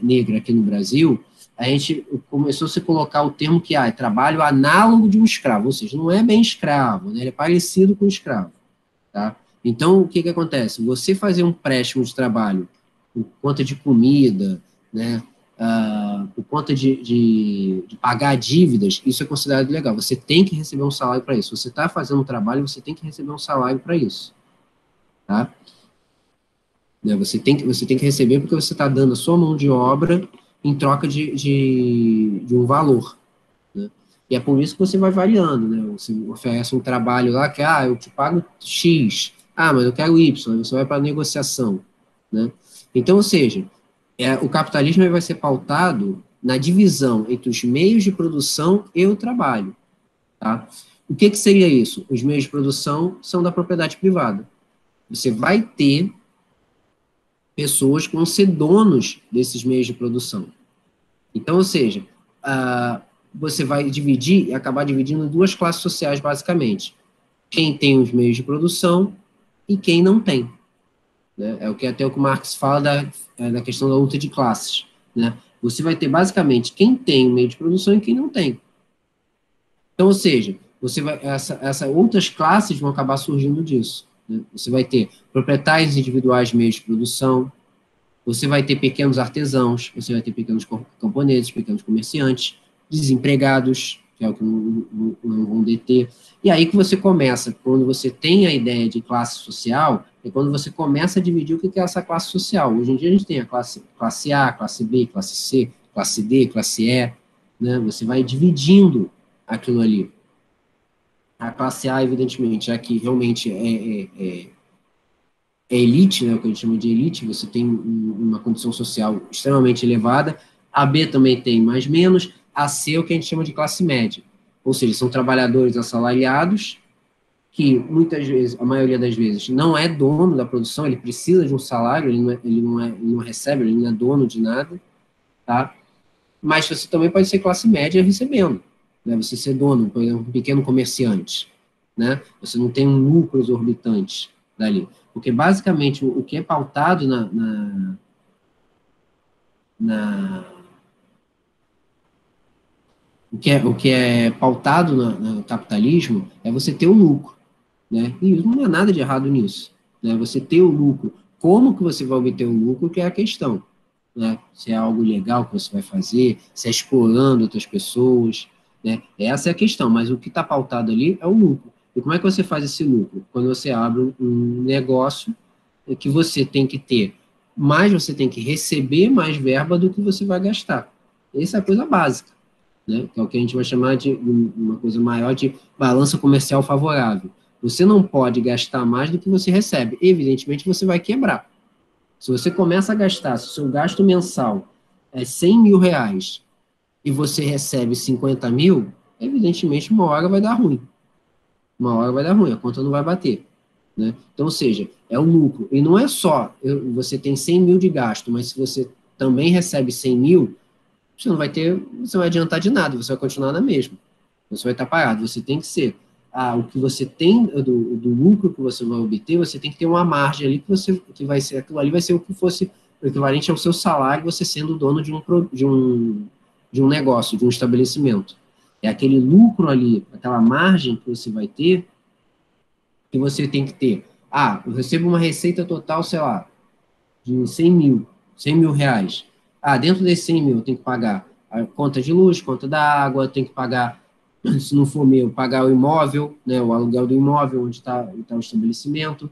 negra aqui no Brasil, a gente começou a se colocar o termo que é trabalho análogo de um escravo, ou seja, não é bem escravo, né? Ele é parecido com um escravo. Tá? Então, o que acontece? Você fazer um empréstimo de trabalho por conta de comida, né, por conta de pagar dívidas, isso é considerado ilegal. Você tem que receber um salário para isso. Você está fazendo um trabalho, você tem que receber um salário para isso. Tá? Né, você tem que receber porque você está dando a sua mão de obra em troca de um valor. Né? E é por isso que você vai variando. Né? Você oferece um trabalho lá que, eu te pago X, mas eu quero Y, você vai para a negociação. Né? Então, ou seja, o capitalismo vai ser pautado na divisão entre os meios de produção e o trabalho. Tá? O que seria isso? Os meios de produção são da propriedade privada. Você vai ter pessoas que vão ser donos desses meios de produção. Então, ou seja, você vai dividir e acabar dividindo em duas classes sociais, basicamente. Quem tem os meios de produção e quem não tem. Né? É o que até o que o Marx fala da questão da luta de classes. Né? Você vai ter, basicamente, quem tem o meio de produção e quem não tem. Então, ou seja, essa outras classes vão acabar surgindo disso. Né? Você vai ter proprietários individuais de meios de produção, você vai ter pequenos artesãos, você vai ter pequenos camponeses, pequenos comerciantes, desempregados, que é o que não vão deter. E aí que você começa, quando você tem a ideia de classe social, é quando você começa a dividir o que é essa classe social. Hoje em dia a gente tem a classe A, classe B, classe C, classe D, classe E, né? Você vai dividindo aquilo ali. A classe A, evidentemente, é que realmente é elite, né, o que a gente chama de elite, você tem uma condição social extremamente elevada, a B também tem mais menos, a C é o que a gente chama de classe média, ou seja, são trabalhadores assalariados, que muitas vezes, a maioria das vezes, não é dono da produção, ele precisa de um salário, ele não recebe, ele não é dono de nada, tá? Mas você também pode ser classe média recebendo, né? Você ser dono, por exemplo, um pequeno comerciante, né? Você não tem um lucro exorbitante dali. Porque, basicamente, o que é pautado o que é pautado no capitalismo é você ter o lucro, né? E não há nada de errado nisso, né? Você ter o lucro. Como que você vai obter o lucro, que é a questão, né? Se é algo legal que você vai fazer, se é explorando outras pessoas, né? Essa é a questão, mas o que está pautado ali é o lucro. E como é que você faz esse lucro? Quando você abre um negócio que você tem que ter, mais você tem que receber mais verba do que você vai gastar. Essa é a coisa básica, né? Que é o que a gente vai chamar de uma coisa maior de balança comercial favorável. Você não pode gastar mais do que você recebe. Evidentemente, você vai quebrar. Se você começa a gastar, se o seu gasto mensal é 100 mil reais e você recebe 50 mil, evidentemente, uma hora vai dar ruim. Uma hora vai dar ruim, a conta não vai bater. Né? Então, ou seja, é o lucro. E não é só você tem 100 mil de gasto, mas se você também recebe 100 mil, você não vai adiantar de nada, você vai continuar na mesma. Você vai estar parado. Você tem que ser o que você tem do lucro que você vai obter, você tem que ter uma margem ali que vai ser aquilo ali vai ser o que fosse o equivalente ao seu salário, você sendo dono de um negócio, de um estabelecimento. É aquele lucro ali, aquela margem que você vai ter, que você tem que ter. Eu recebo uma receita total, sei lá, de 100 mil reais. Dentro desses 100 mil eu tenho que pagar a conta de luz, conta da água, tenho que pagar, se não for meu, pagar o imóvel, né, o aluguel do imóvel onde está o estabelecimento,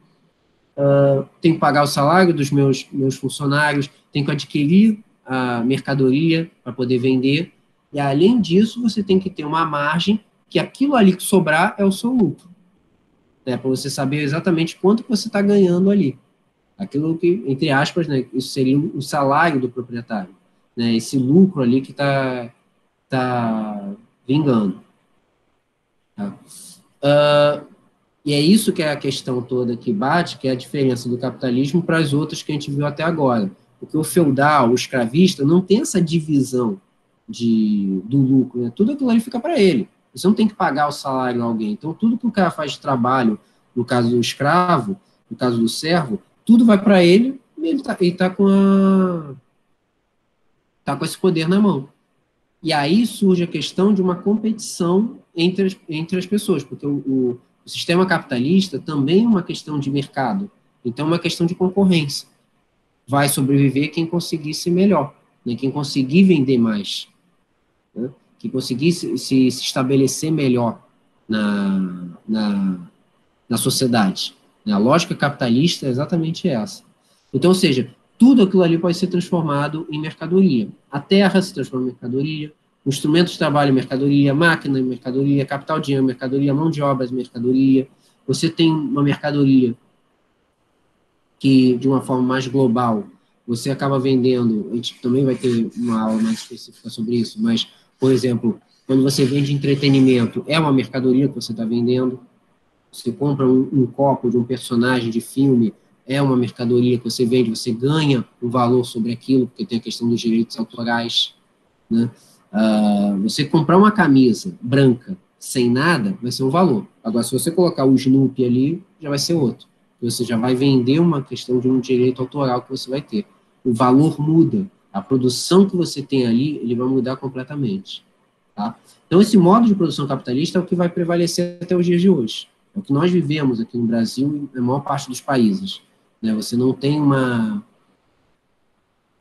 tenho que pagar o salário dos meus funcionários, tenho que adquirir a mercadoria para poder vender, e além disso você tem que ter uma margem que aquilo ali que sobrar é o seu lucro, né, para você saber exatamente quanto que você está ganhando ali. Aquilo que, entre aspas, né, isso seria o salário do proprietário, né, esse lucro ali que está vingando. Tá? E é isso que é a questão toda que bate, que é a diferença do capitalismo para as outras que a gente viu até agora. Porque o feudal, o escravista, não tem essa divisão do lucro, né? Tudo aquilo ali fica para ele. Você não tem que pagar o salário a alguém. Então, tudo que o cara faz de trabalho, no caso do escravo, no caso do servo, tudo vai para ele e ele tá com esse poder na mão. E aí surge a questão de uma competição entre as pessoas, porque o sistema capitalista também é uma questão de mercado, então é uma questão de concorrência. Vai sobreviver quem conseguir ser melhor, né? Quem conseguir vender mais, né? Quem conseguir se estabelecer melhor na sociedade. A lógica capitalista é exatamente essa. Então, ou seja, tudo aquilo ali pode ser transformado em mercadoria. A terra se transforma em mercadoria, o instrumento de trabalho em mercadoria, máquina em mercadoria, capital de dinheiro em mercadoria, mão de obra em mercadoria. Você tem uma mercadoria que, de uma forma mais global, você acaba vendendo, a gente também vai ter uma aula mais específica sobre isso, mas, por exemplo, quando você vende entretenimento, é uma mercadoria que você está vendendo. Você compra um copo de um personagem de filme é uma mercadoria que você vende, você ganha um valor sobre aquilo, porque tem a questão dos direitos autorais, né? Você comprar uma camisa branca sem nada, vai ser um valor. Agora, se você colocar o Snoopy ali, já vai ser outro. Você já vai vender uma questão de um direito autoral que você vai ter. O valor muda. A produção que você tem ali, ele vai mudar completamente. Tá? Então, esse modo de produção capitalista é o que vai prevalecer até os dias de hoje. É o que nós vivemos aqui no Brasil e na maior parte dos países. Né? Você não tem uma...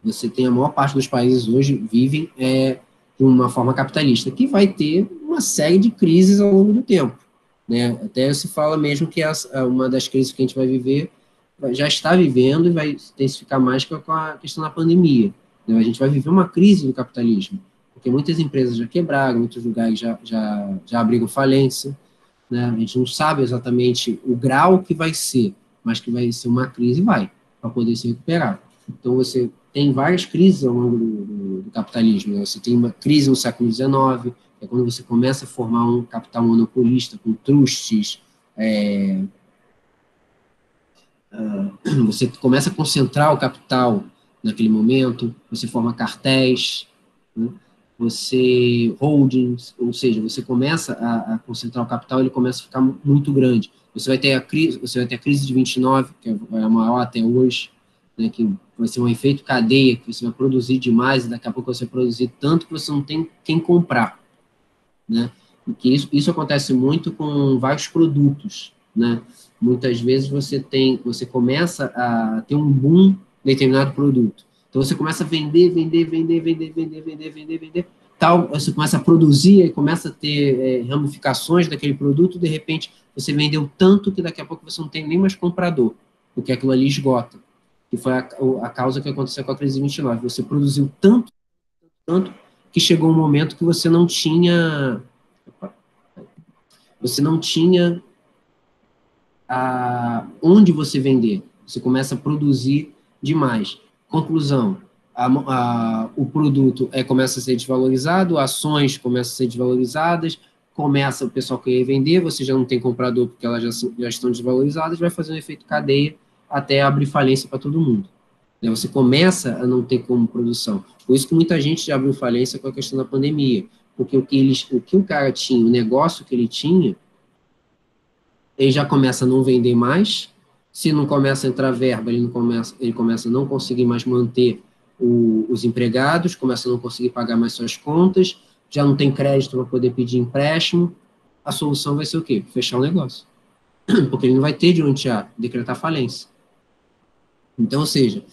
Você tem a maior parte dos países hoje vivem de uma forma capitalista, que vai ter uma série de crises ao longo do tempo. Né? Até se fala mesmo que uma das crises que a gente vai viver, já está vivendo e vai intensificar mais com a questão da pandemia. Né? A gente vai viver uma crise do capitalismo, porque muitas empresas já quebraram, muitos lugares já abriram falência, né? A gente não sabe exatamente o grau que vai ser, mas que vai ser uma crise, vai, para poder se recuperar. Então, você tem várias crises ao longo do capitalismo. Né? Você tem uma crise no século XIX, que é quando você começa a formar um capital monopolista com trusts, você começa a concentrar o capital naquele momento, você forma cartéis, né? Você holdings, ou seja, você começa a concentrar o capital, ele começa a ficar muito grande. Você vai ter a crise de 29, que é a maior até hoje, né, que vai ser um efeito cadeia, que você vai produzir demais e daqui a pouco você vai produzir tanto que você não tem quem comprar, né? Porque isso acontece muito com vários produtos, né? Muitas vezes você começa a ter um boom em determinado produto. Então você começa a vender, tal, você começa a produzir e começa a ter ramificações daquele produto, de repente você vendeu tanto que daqui a pouco você não tem nem mais comprador, porque aquilo ali esgota. Que foi a causa que aconteceu com a crise de 29. Você produziu tanto, que chegou um momento que você não tinha onde você vender. Você começa a produzir demais. Conclusão, o produto começa a ser desvalorizado, ações começam a ser desvalorizadas, começa o pessoal querer vender, você já não tem comprador porque elas já estão desvalorizadas, vai fazer um efeito cadeia até abrir falência para todo mundo. Você começa a não ter como produção. Por isso que muita gente já abriu falência com a questão da pandemia, porque o que o cara tinha, o negócio que ele tinha, ele já começa a não vender mais. Se não começa a entrar verba, ele começa a não conseguir mais manter os empregados, começa a não conseguir pagar mais suas contas, já não tem crédito para poder pedir empréstimo. A solução vai ser o quê? Fechar o negócio. Porque ele não vai ter de onde decretar falência. Então, ou seja,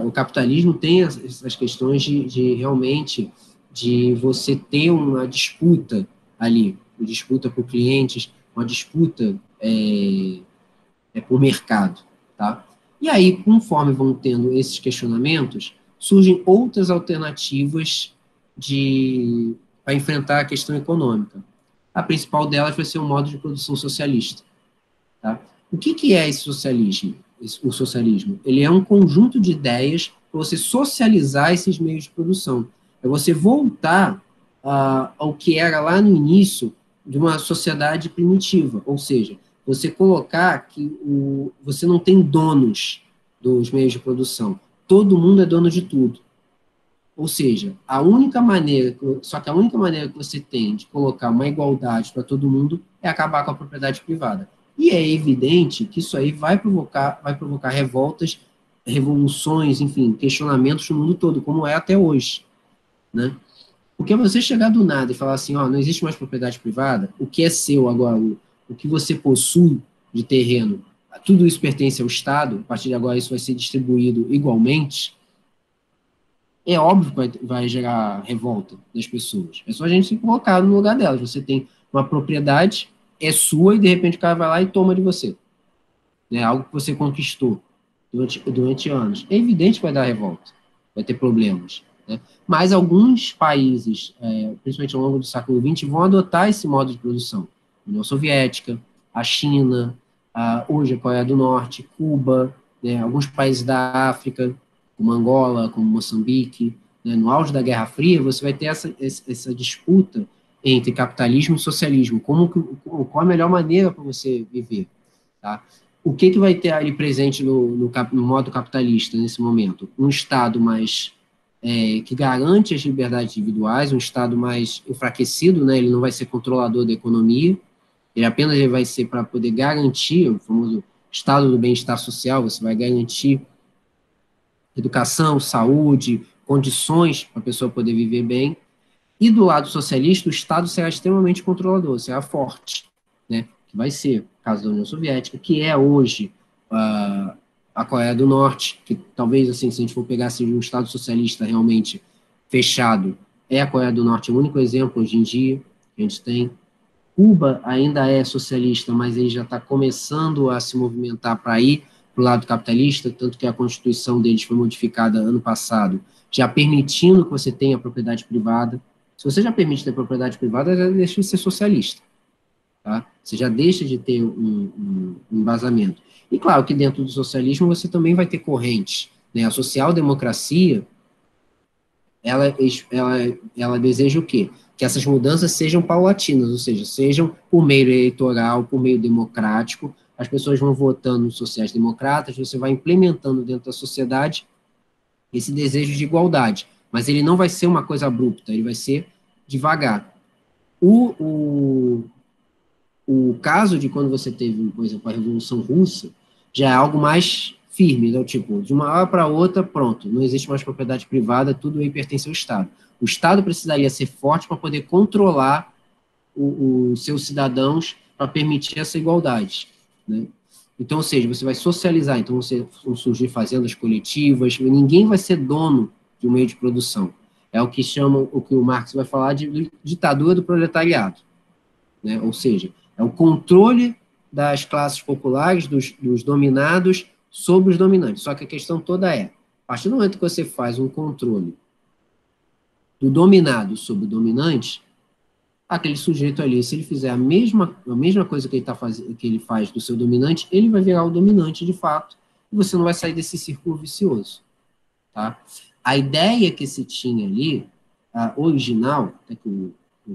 o capitalismo tem essas questões de realmente de você ter uma disputa ali, uma disputa por clientes, uma disputa por mercado, tá? E aí, conforme vão tendo esses questionamentos, surgem outras alternativas para enfrentar a questão econômica. A principal delas vai ser o modo de produção socialista, tá? O que é esse socialismo? O socialismo, ele é um conjunto de ideias para você socializar esses meios de produção. É você voltar ao que era lá no início de uma sociedade primitiva, ou seja, você colocar que você não tem donos dos meios de produção, todo mundo é dono de tudo. Ou seja, só que a única maneira que você tem de colocar uma igualdade para todo mundo é acabar com a propriedade privada. E é evidente que isso aí vai provocar revoltas, revoluções, enfim, questionamentos no mundo todo, como é até hoje, né? Porque você chegar do nada e falar assim, não existe mais propriedade privada, o que é seu agora, o que você possui de terreno, tudo isso pertence ao Estado, a partir de agora isso vai ser distribuído igualmente, é óbvio que vai gerar revolta das pessoas. É só a gente se colocar no lugar delas. Você tem uma propriedade, é sua, e de repente o cara vai lá e toma de você. É algo que você conquistou durante anos. É evidente que vai dar revolta, vai ter problemas. Né? Mas alguns países, principalmente ao longo do século XX, vão adotar esse modo de produção. A União Soviética, a China, hoje a Coreia do Norte, Cuba, né? Alguns países da África, como Angola, como Moçambique. Né? No auge da Guerra Fria, você vai ter essa disputa entre capitalismo e socialismo, qual a melhor maneira para você viver. Tá? o que vai ter ali presente no modo capitalista nesse momento? Um Estado mais que garante as liberdades individuais, um Estado mais enfraquecido, né? Ele não vai ser controlador da economia, ele vai ser para poder garantir o famoso Estado do bem-estar social, você vai garantir educação, saúde, condições para a pessoa poder viver bem. E do lado socialista, o Estado será extremamente controlador, será forte, né? Que vai ser o caso da União Soviética, que é hoje a Coreia do Norte, que talvez, assim, se a gente for pegar assim, um Estado socialista realmente fechado, a Coreia do Norte é o único exemplo hoje em dia que a gente tem. Cuba ainda é socialista, mas ele já está começando a se movimentar para ir para o lado capitalista, tanto que a Constituição deles foi modificada ano passado, já permitindo que você tenha propriedade privada. Se você já permite ter propriedade privada, já deixa de ser socialista. Tá? Você já deixa de ter um embasamento. E claro que dentro do socialismo você também vai ter correntes. Né? A social-democracia, ela deseja o quê? Que essas mudanças sejam paulatinas, ou seja, sejam por meio eleitoral, por meio democrático, as pessoas vão votando nos sociais-democratas, você vai implementando dentro da sociedade esse desejo de igualdade, mas ele não vai ser uma coisa abrupta, ele vai ser devagar. O caso de quando você teve, por exemplo, a Revolução Russa, já é algo mais firme, então, tipo, de uma hora para outra, pronto, não existe mais propriedade privada, tudo aí pertence ao Estado. O Estado precisaria ser forte para poder controlar os seus cidadãos para permitir essa igualdade, né? Então, ou seja, você vai socializar, então vão surgir fazendas coletivas, ninguém vai ser dono de um meio de produção. É o que chamam, o que o Marx vai falar de ditadura do proletariado, né? Ou seja, é o controle das classes populares, dos dominados, sobre os dominantes. Só que a questão toda é, a partir do momento que você faz um controle do dominado sobre o dominante, aquele sujeito ali, se ele fizer a mesma coisa que ele faz do seu dominante, ele vai virar o dominante de fato, e você não vai sair desse círculo vicioso. Tá? A ideia que se tinha ali, a original, até que o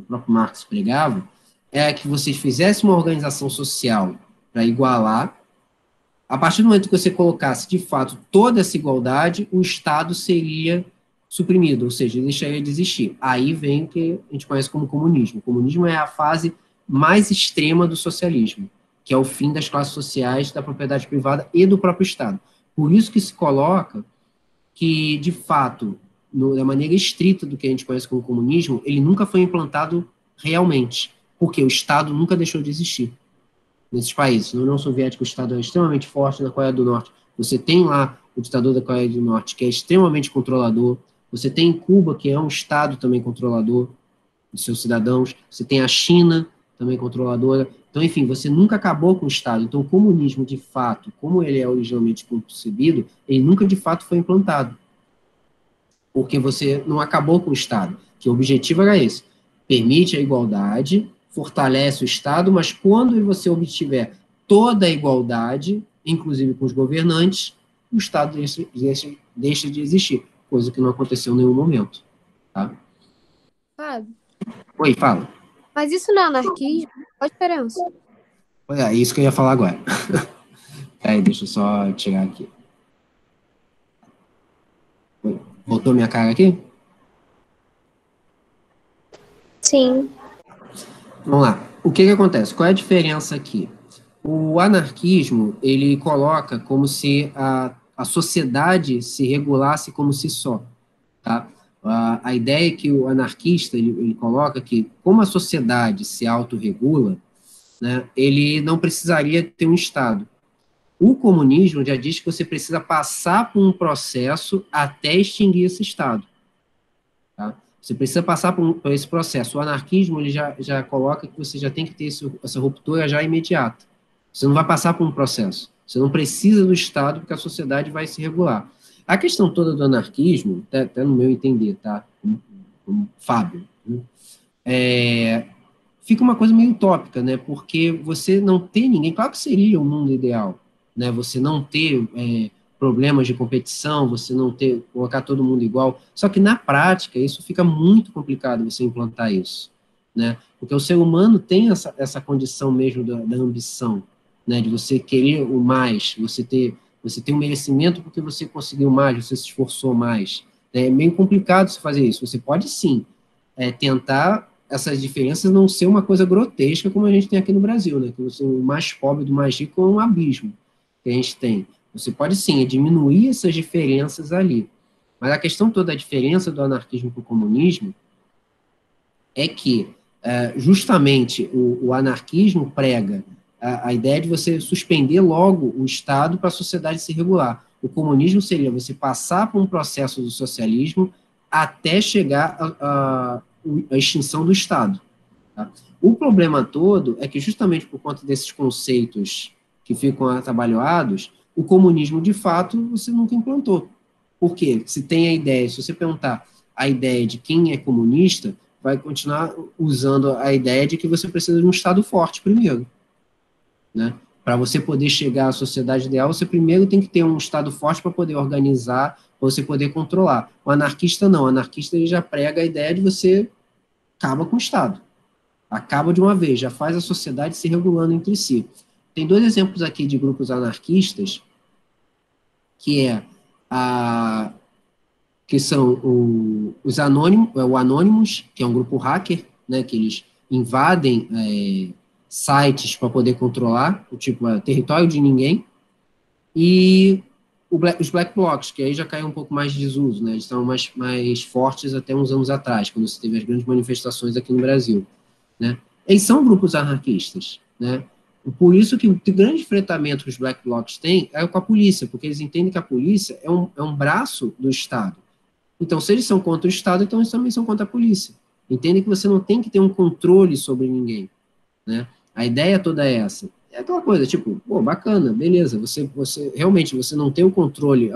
próprio Marx pregava, é que vocês fizessem uma organização social para igualar. A partir do momento que você colocasse, de fato, toda essa igualdade, o Estado seria suprimido, ou seja, deixaria de existir. Aí vem o que a gente conhece como comunismo. O comunismo é a fase mais extrema do socialismo, que é o fim das classes sociais, da propriedade privada e do próprio Estado. Por isso que se coloca que, de fato, da maneira estrita do que a gente conhece como comunismo, ele nunca foi implantado realmente, porque o Estado nunca deixou de existir nesses países. Na União Soviética, o Estado é extremamente forte. Na Coreia do Norte, você tem lá o ditador da Coreia do Norte, que é extremamente controlador. Você tem Cuba, que é um Estado também controlador de seus cidadãos. Você tem a China, também controladora. Então, enfim, você nunca acabou com o Estado. Então, o comunismo, de fato, como ele é originalmente concebido, ele nunca, de fato, foi implantado. Porque você não acabou com o Estado. Que o objetivo era esse. Permite a igualdade, fortalece o Estado, mas quando você obtiver toda a igualdade, inclusive com os governantes, o Estado deixa de existir, coisa que não aconteceu em nenhum momento. Tá?
Fábio,
Oi, fala.
mas isso não é anarquismo? Qual a diferença?
É isso que eu ia falar agora. Aí, deixa eu só tirar aqui. Voltou minha cara aqui?
Sim.
Vamos lá. O que acontece? Qual é a diferença aqui? O anarquismo, ele coloca como se a sociedade se regulasse como si só. Tá? A ideia é que o anarquista, ele coloca que, como a sociedade se autorregula, né, ele não precisaria ter um Estado. O comunismo já diz que você precisa passar por um processo até extinguir esse Estado. Tá? Você precisa passar por esse processo. O anarquismo ele já coloca que você já tem que ter essa ruptura já imediata. Você não vai passar por um processo. Você não precisa do Estado, porque a sociedade vai se regular. A questão toda do anarquismo, até no meu entender, tá? Como Fábio, né? Fica uma coisa meio utópica, né? Porque você não tem ninguém. Claro que seria o mundo ideal, né? Você não ter problemas de competição, você não ter, colocar todo mundo igual. Só que na prática isso fica muito complicado você implantar isso, né? Porque o ser humano tem essa condição mesmo da ambição, né, de você querer o mais, você ter um merecimento porque você conseguiu mais, você se esforçou mais. É meio complicado você fazer isso. Você pode, sim, tentar essas diferenças não ser uma coisa grotesca como a gente tem aqui no Brasil, né? Que o mais pobre do mais rico é um abismo que a gente tem. Você pode, sim, diminuir essas diferenças ali. Mas a questão toda da diferença do anarquismo para o comunismo é que, justamente, o anarquismo prega a ideia de você suspender logo o Estado para a sociedade se regular. O comunismo seria você passar por um processo do socialismo até chegar à extinção do Estado. Tá? O problema todo é que, justamente por conta desses conceitos que ficam atabalhoados, o comunismo, de fato, você nunca implantou. Por quê? Se tem a ideia, se você perguntar a ideia de quem é comunista, vai continuar usando a ideia de que você precisa de um Estado forte primeiro. Né? Para você poder chegar à sociedade ideal, você primeiro tem que ter um Estado forte para poder organizar, para você poder controlar. O anarquista não. O anarquista ele já prega a ideia de você acaba com o Estado. Acaba de uma vez, já faz a sociedade se regulando entre si. Tem 2 exemplos aqui de grupos anarquistas, que são os Anônimos, o Anonymous, que é um grupo hacker, né, que eles invadem sites para poder controlar, tipo, território de ninguém, e os Black Blocs, que aí já caiu um pouco mais de desuso, né, eles estão mais fortes até uns anos atrás, quando se teve as grandes manifestações aqui no Brasil. Né? Eles são grupos anarquistas, né? Por isso que o grande enfrentamento que os Black Blocs têm é com a polícia, porque eles entendem que a polícia é um braço do Estado. Então, se eles são contra o Estado, então eles também são contra a polícia. Entendem que você não tem que ter um controle sobre ninguém, né? A ideia toda é essa. É aquela coisa, tipo, pô, bacana, beleza, você realmente, você não ter o controle,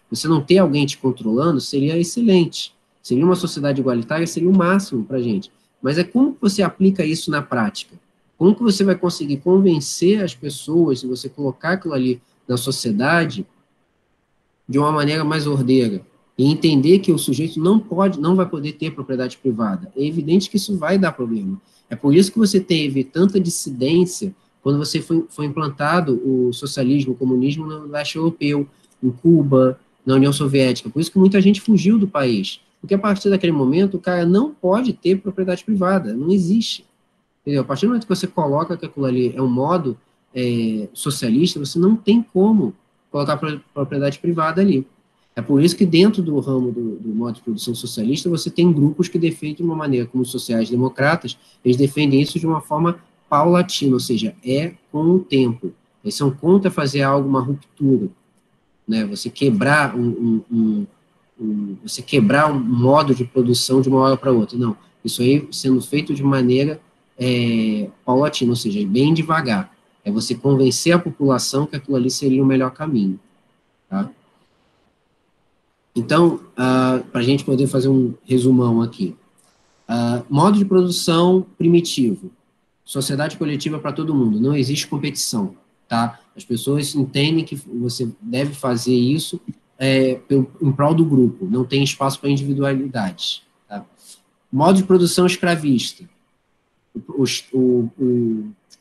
você não ter alguém te controlando, seria excelente. Seria uma sociedade igualitária, seria o máximo pra gente. Mas é como que você aplica isso na prática? Como que você vai conseguir convencer as pessoas, se você colocar aquilo ali na sociedade, de uma maneira mais ordeira, e entender que o sujeito não vai poder ter propriedade privada? É evidente que isso vai dar problema. É por isso que você teve tanta dissidência quando você foi implantado o socialismo, o comunismo no leste europeu, em Cuba, na União Soviética. Por isso que muita gente fugiu do país. Porque a partir daquele momento, o cara não pode ter propriedade privada, não existe. Entendeu? A partir do momento que você coloca que aquilo ali é um modo socialista, você não tem como colocar propriedade privada ali. É por isso que dentro do ramo do modo de produção socialista, você tem grupos que defendem de uma maneira, como os sociais-democratas, eles defendem isso de uma forma paulatina, ou seja, com o tempo. Eles são contra fazer algo, uma ruptura, né? Você quebrar você quebrar um modo de produção de uma hora para outra. Não, isso aí sendo feito de maneira paulatina, ou seja, bem devagar. É você convencer a população que aquilo ali seria o melhor caminho. Tá? Então, para a gente poder fazer um resumão aqui. Modo de produção primitivo. Sociedade coletiva para todo mundo. Não existe competição. Tá? As pessoas entendem que você deve fazer isso em prol do grupo, não tem espaço para individualidades. Tá? Modo de produção escravista. O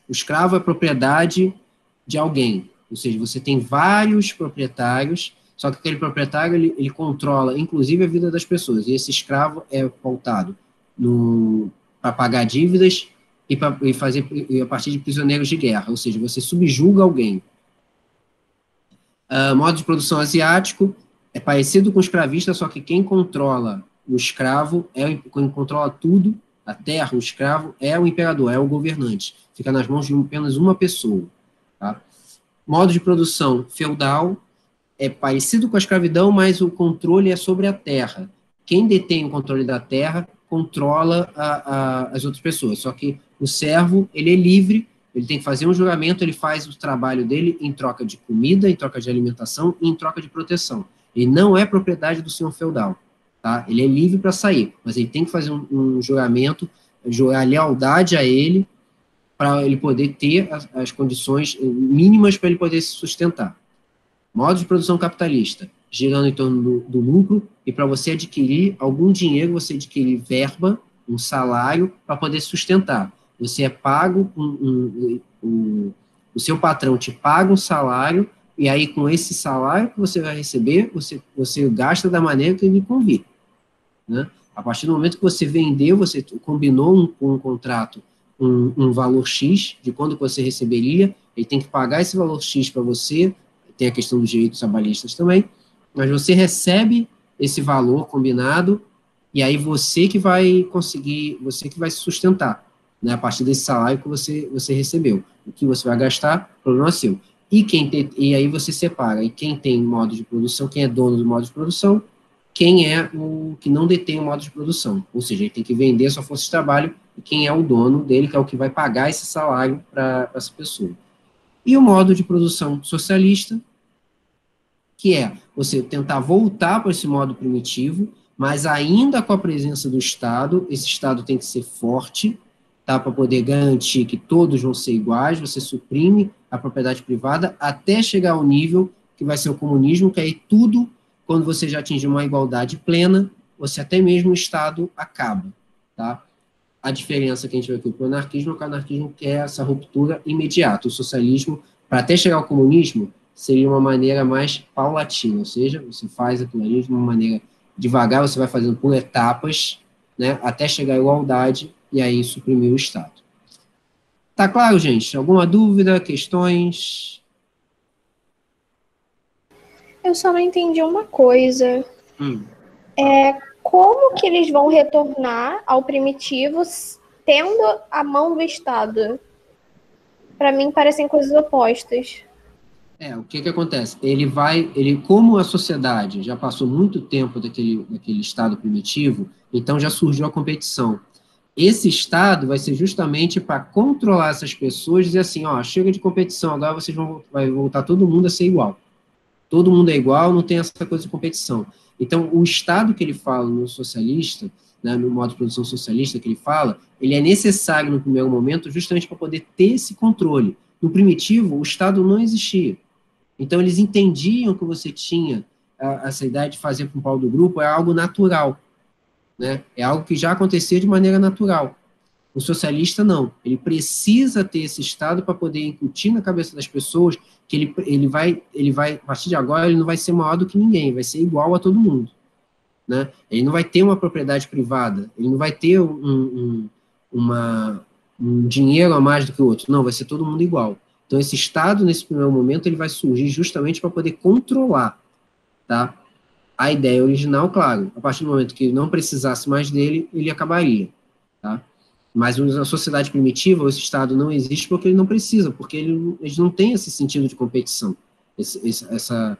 escravo é propriedade de alguém, ou seja, você tem vários proprietários, só que aquele proprietário ele controla, inclusive, a vida das pessoas, e esse escravo é pautado para pagar dívidas e a partir de prisioneiros de guerra, ou seja, você subjuga alguém. Modo de produção asiático é parecido com o escravista, só que quem controla o escravo, quem controla tudo, a terra, o escravo, é o imperador, é o governante. Fica nas mãos de apenas uma pessoa. Tá? Modo de produção feudal é parecido com a escravidão, mas o controle é sobre a terra. Quem detém o controle da terra controla as outras pessoas. Só que o servo, ele é livre, ele tem que fazer um juramento, ele faz o trabalho dele em troca de comida, em troca de alimentação e em troca de proteção. Ele não é propriedade do senhor feudal. Tá? Ele é livre para sair, mas ele tem que fazer um juramento, jurar lealdade a ele, para ele poder ter as condições mínimas para ele poder se sustentar. Modo de produção capitalista, girando em torno do lucro, e para você adquirir algum dinheiro, você adquire verba, um salário, para poder se sustentar. Você é pago O seu patrão te paga um salário, e aí com esse salário que você vai receber, você gasta da maneira que lhe convir, né? A partir do momento que você vendeu, você combinou com um contrato um valor X de quando você receberia, ele tem que pagar esse valor X para você, tem a questão dos direitos trabalhistas também, mas você recebe esse valor combinado, e aí você que vai conseguir, você que vai se sustentar, né, a partir desse salário que você recebeu. O que você vai gastar, o problema é seu. E aí você separa, e quem tem modo de produção, quem é dono do modo de produção, quem é o que não detém o modo de produção. Ou seja, ele tem que vender a sua força de trabalho, e quem é o dono dele, que é o que vai pagar esse salário para essa pessoa. E o modo de produção socialista, que é você tentar voltar para esse modo primitivo, mas ainda com a presença do Estado. Esse Estado tem que ser forte, tá, para poder garantir que todos vão ser iguais. Você suprime a propriedade privada até chegar ao nível que vai ser o comunismo, que aí tudo, quando você já atingir uma igualdade plena, você até mesmo o Estado acaba, tá? A diferença que a gente vai aqui para o anarquismo é que o anarquismo quer essa ruptura imediata. O socialismo, para até chegar ao comunismo, seria uma maneira mais paulatina, ou seja, você faz aquilo ali de uma maneira devagar, você vai fazendo por etapas, né, até chegar à igualdade e aí suprimir o Estado. Tá claro, gente? Alguma dúvida, questões?
Eu só não entendi uma coisa.
Hum.
Como que eles vão retornar ao primitivo tendo a mão do Estado? Para mim, parecem coisas opostas.
O que acontece? Como a sociedade já passou muito tempo daquele estado primitivo, então já surgiu a competição. Esse estado vai ser justamente para controlar essas pessoas, dizer assim, ó, chega de competição, agora vai voltar todo mundo a ser igual. Todo mundo é igual, não tem essa coisa de competição. Então, o estado que ele fala no socialista, né, no modo de produção socialista que ele fala, ele é necessário no primeiro momento justamente para poder ter esse controle. No primitivo, o estado não existia. Então, eles entendiam que você tinha essa ideia de fazer com o pau do grupo, é algo natural, né? É algo que já acontecia de maneira natural. O socialista, não. Ele precisa ter esse Estado para poder incutir na cabeça das pessoas que ele vai, a partir de agora, ele não vai ser maior do que ninguém, vai ser igual a todo mundo, né? Ele não vai ter uma propriedade privada, ele não vai ter um dinheiro a mais do que o outro, não, vai ser todo mundo igual. Então, esse Estado, nesse primeiro momento, ele vai surgir justamente para poder controlar, tá? A ideia original, claro, a partir do momento que não precisasse mais dele, ele acabaria, tá? Mas na sociedade primitiva, esse Estado não existe porque ele não precisa, porque eles não têm esse sentido de competição, essa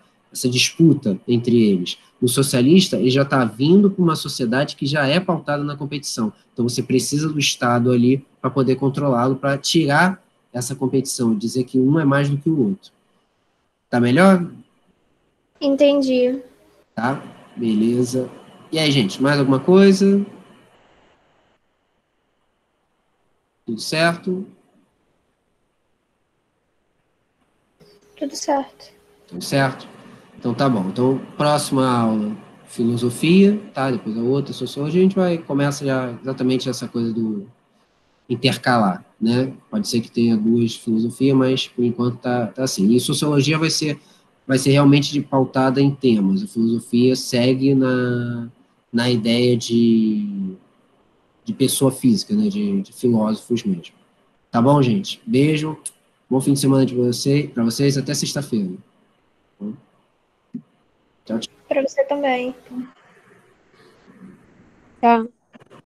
disputa entre eles. No socialista, ele já está vindo para uma sociedade que já é pautada na competição. Então, você precisa do Estado ali para poder controlá-lo, para tirar essa competição, dizer que um é mais do que o outro. Tá melhor?
Entendi.
Tá? Beleza. E aí, gente, mais alguma coisa? Tudo certo?
Tudo certo.
Tudo certo? Então tá bom. Então, próxima aula, filosofia, tá? Depois a outra, sociologia, a gente começa já exatamente essa coisa do intercalar, né? Pode ser que tenha duas filosofias, mas por enquanto tá assim. E sociologia vai ser realmente pautada em temas. A filosofia segue na ideia de pessoa física, né? De filósofos mesmo. Tá bom, gente? Beijo. Bom fim de semana para vocês. Até sexta-feira. Tchau, tchau.
Para você também.
Tá.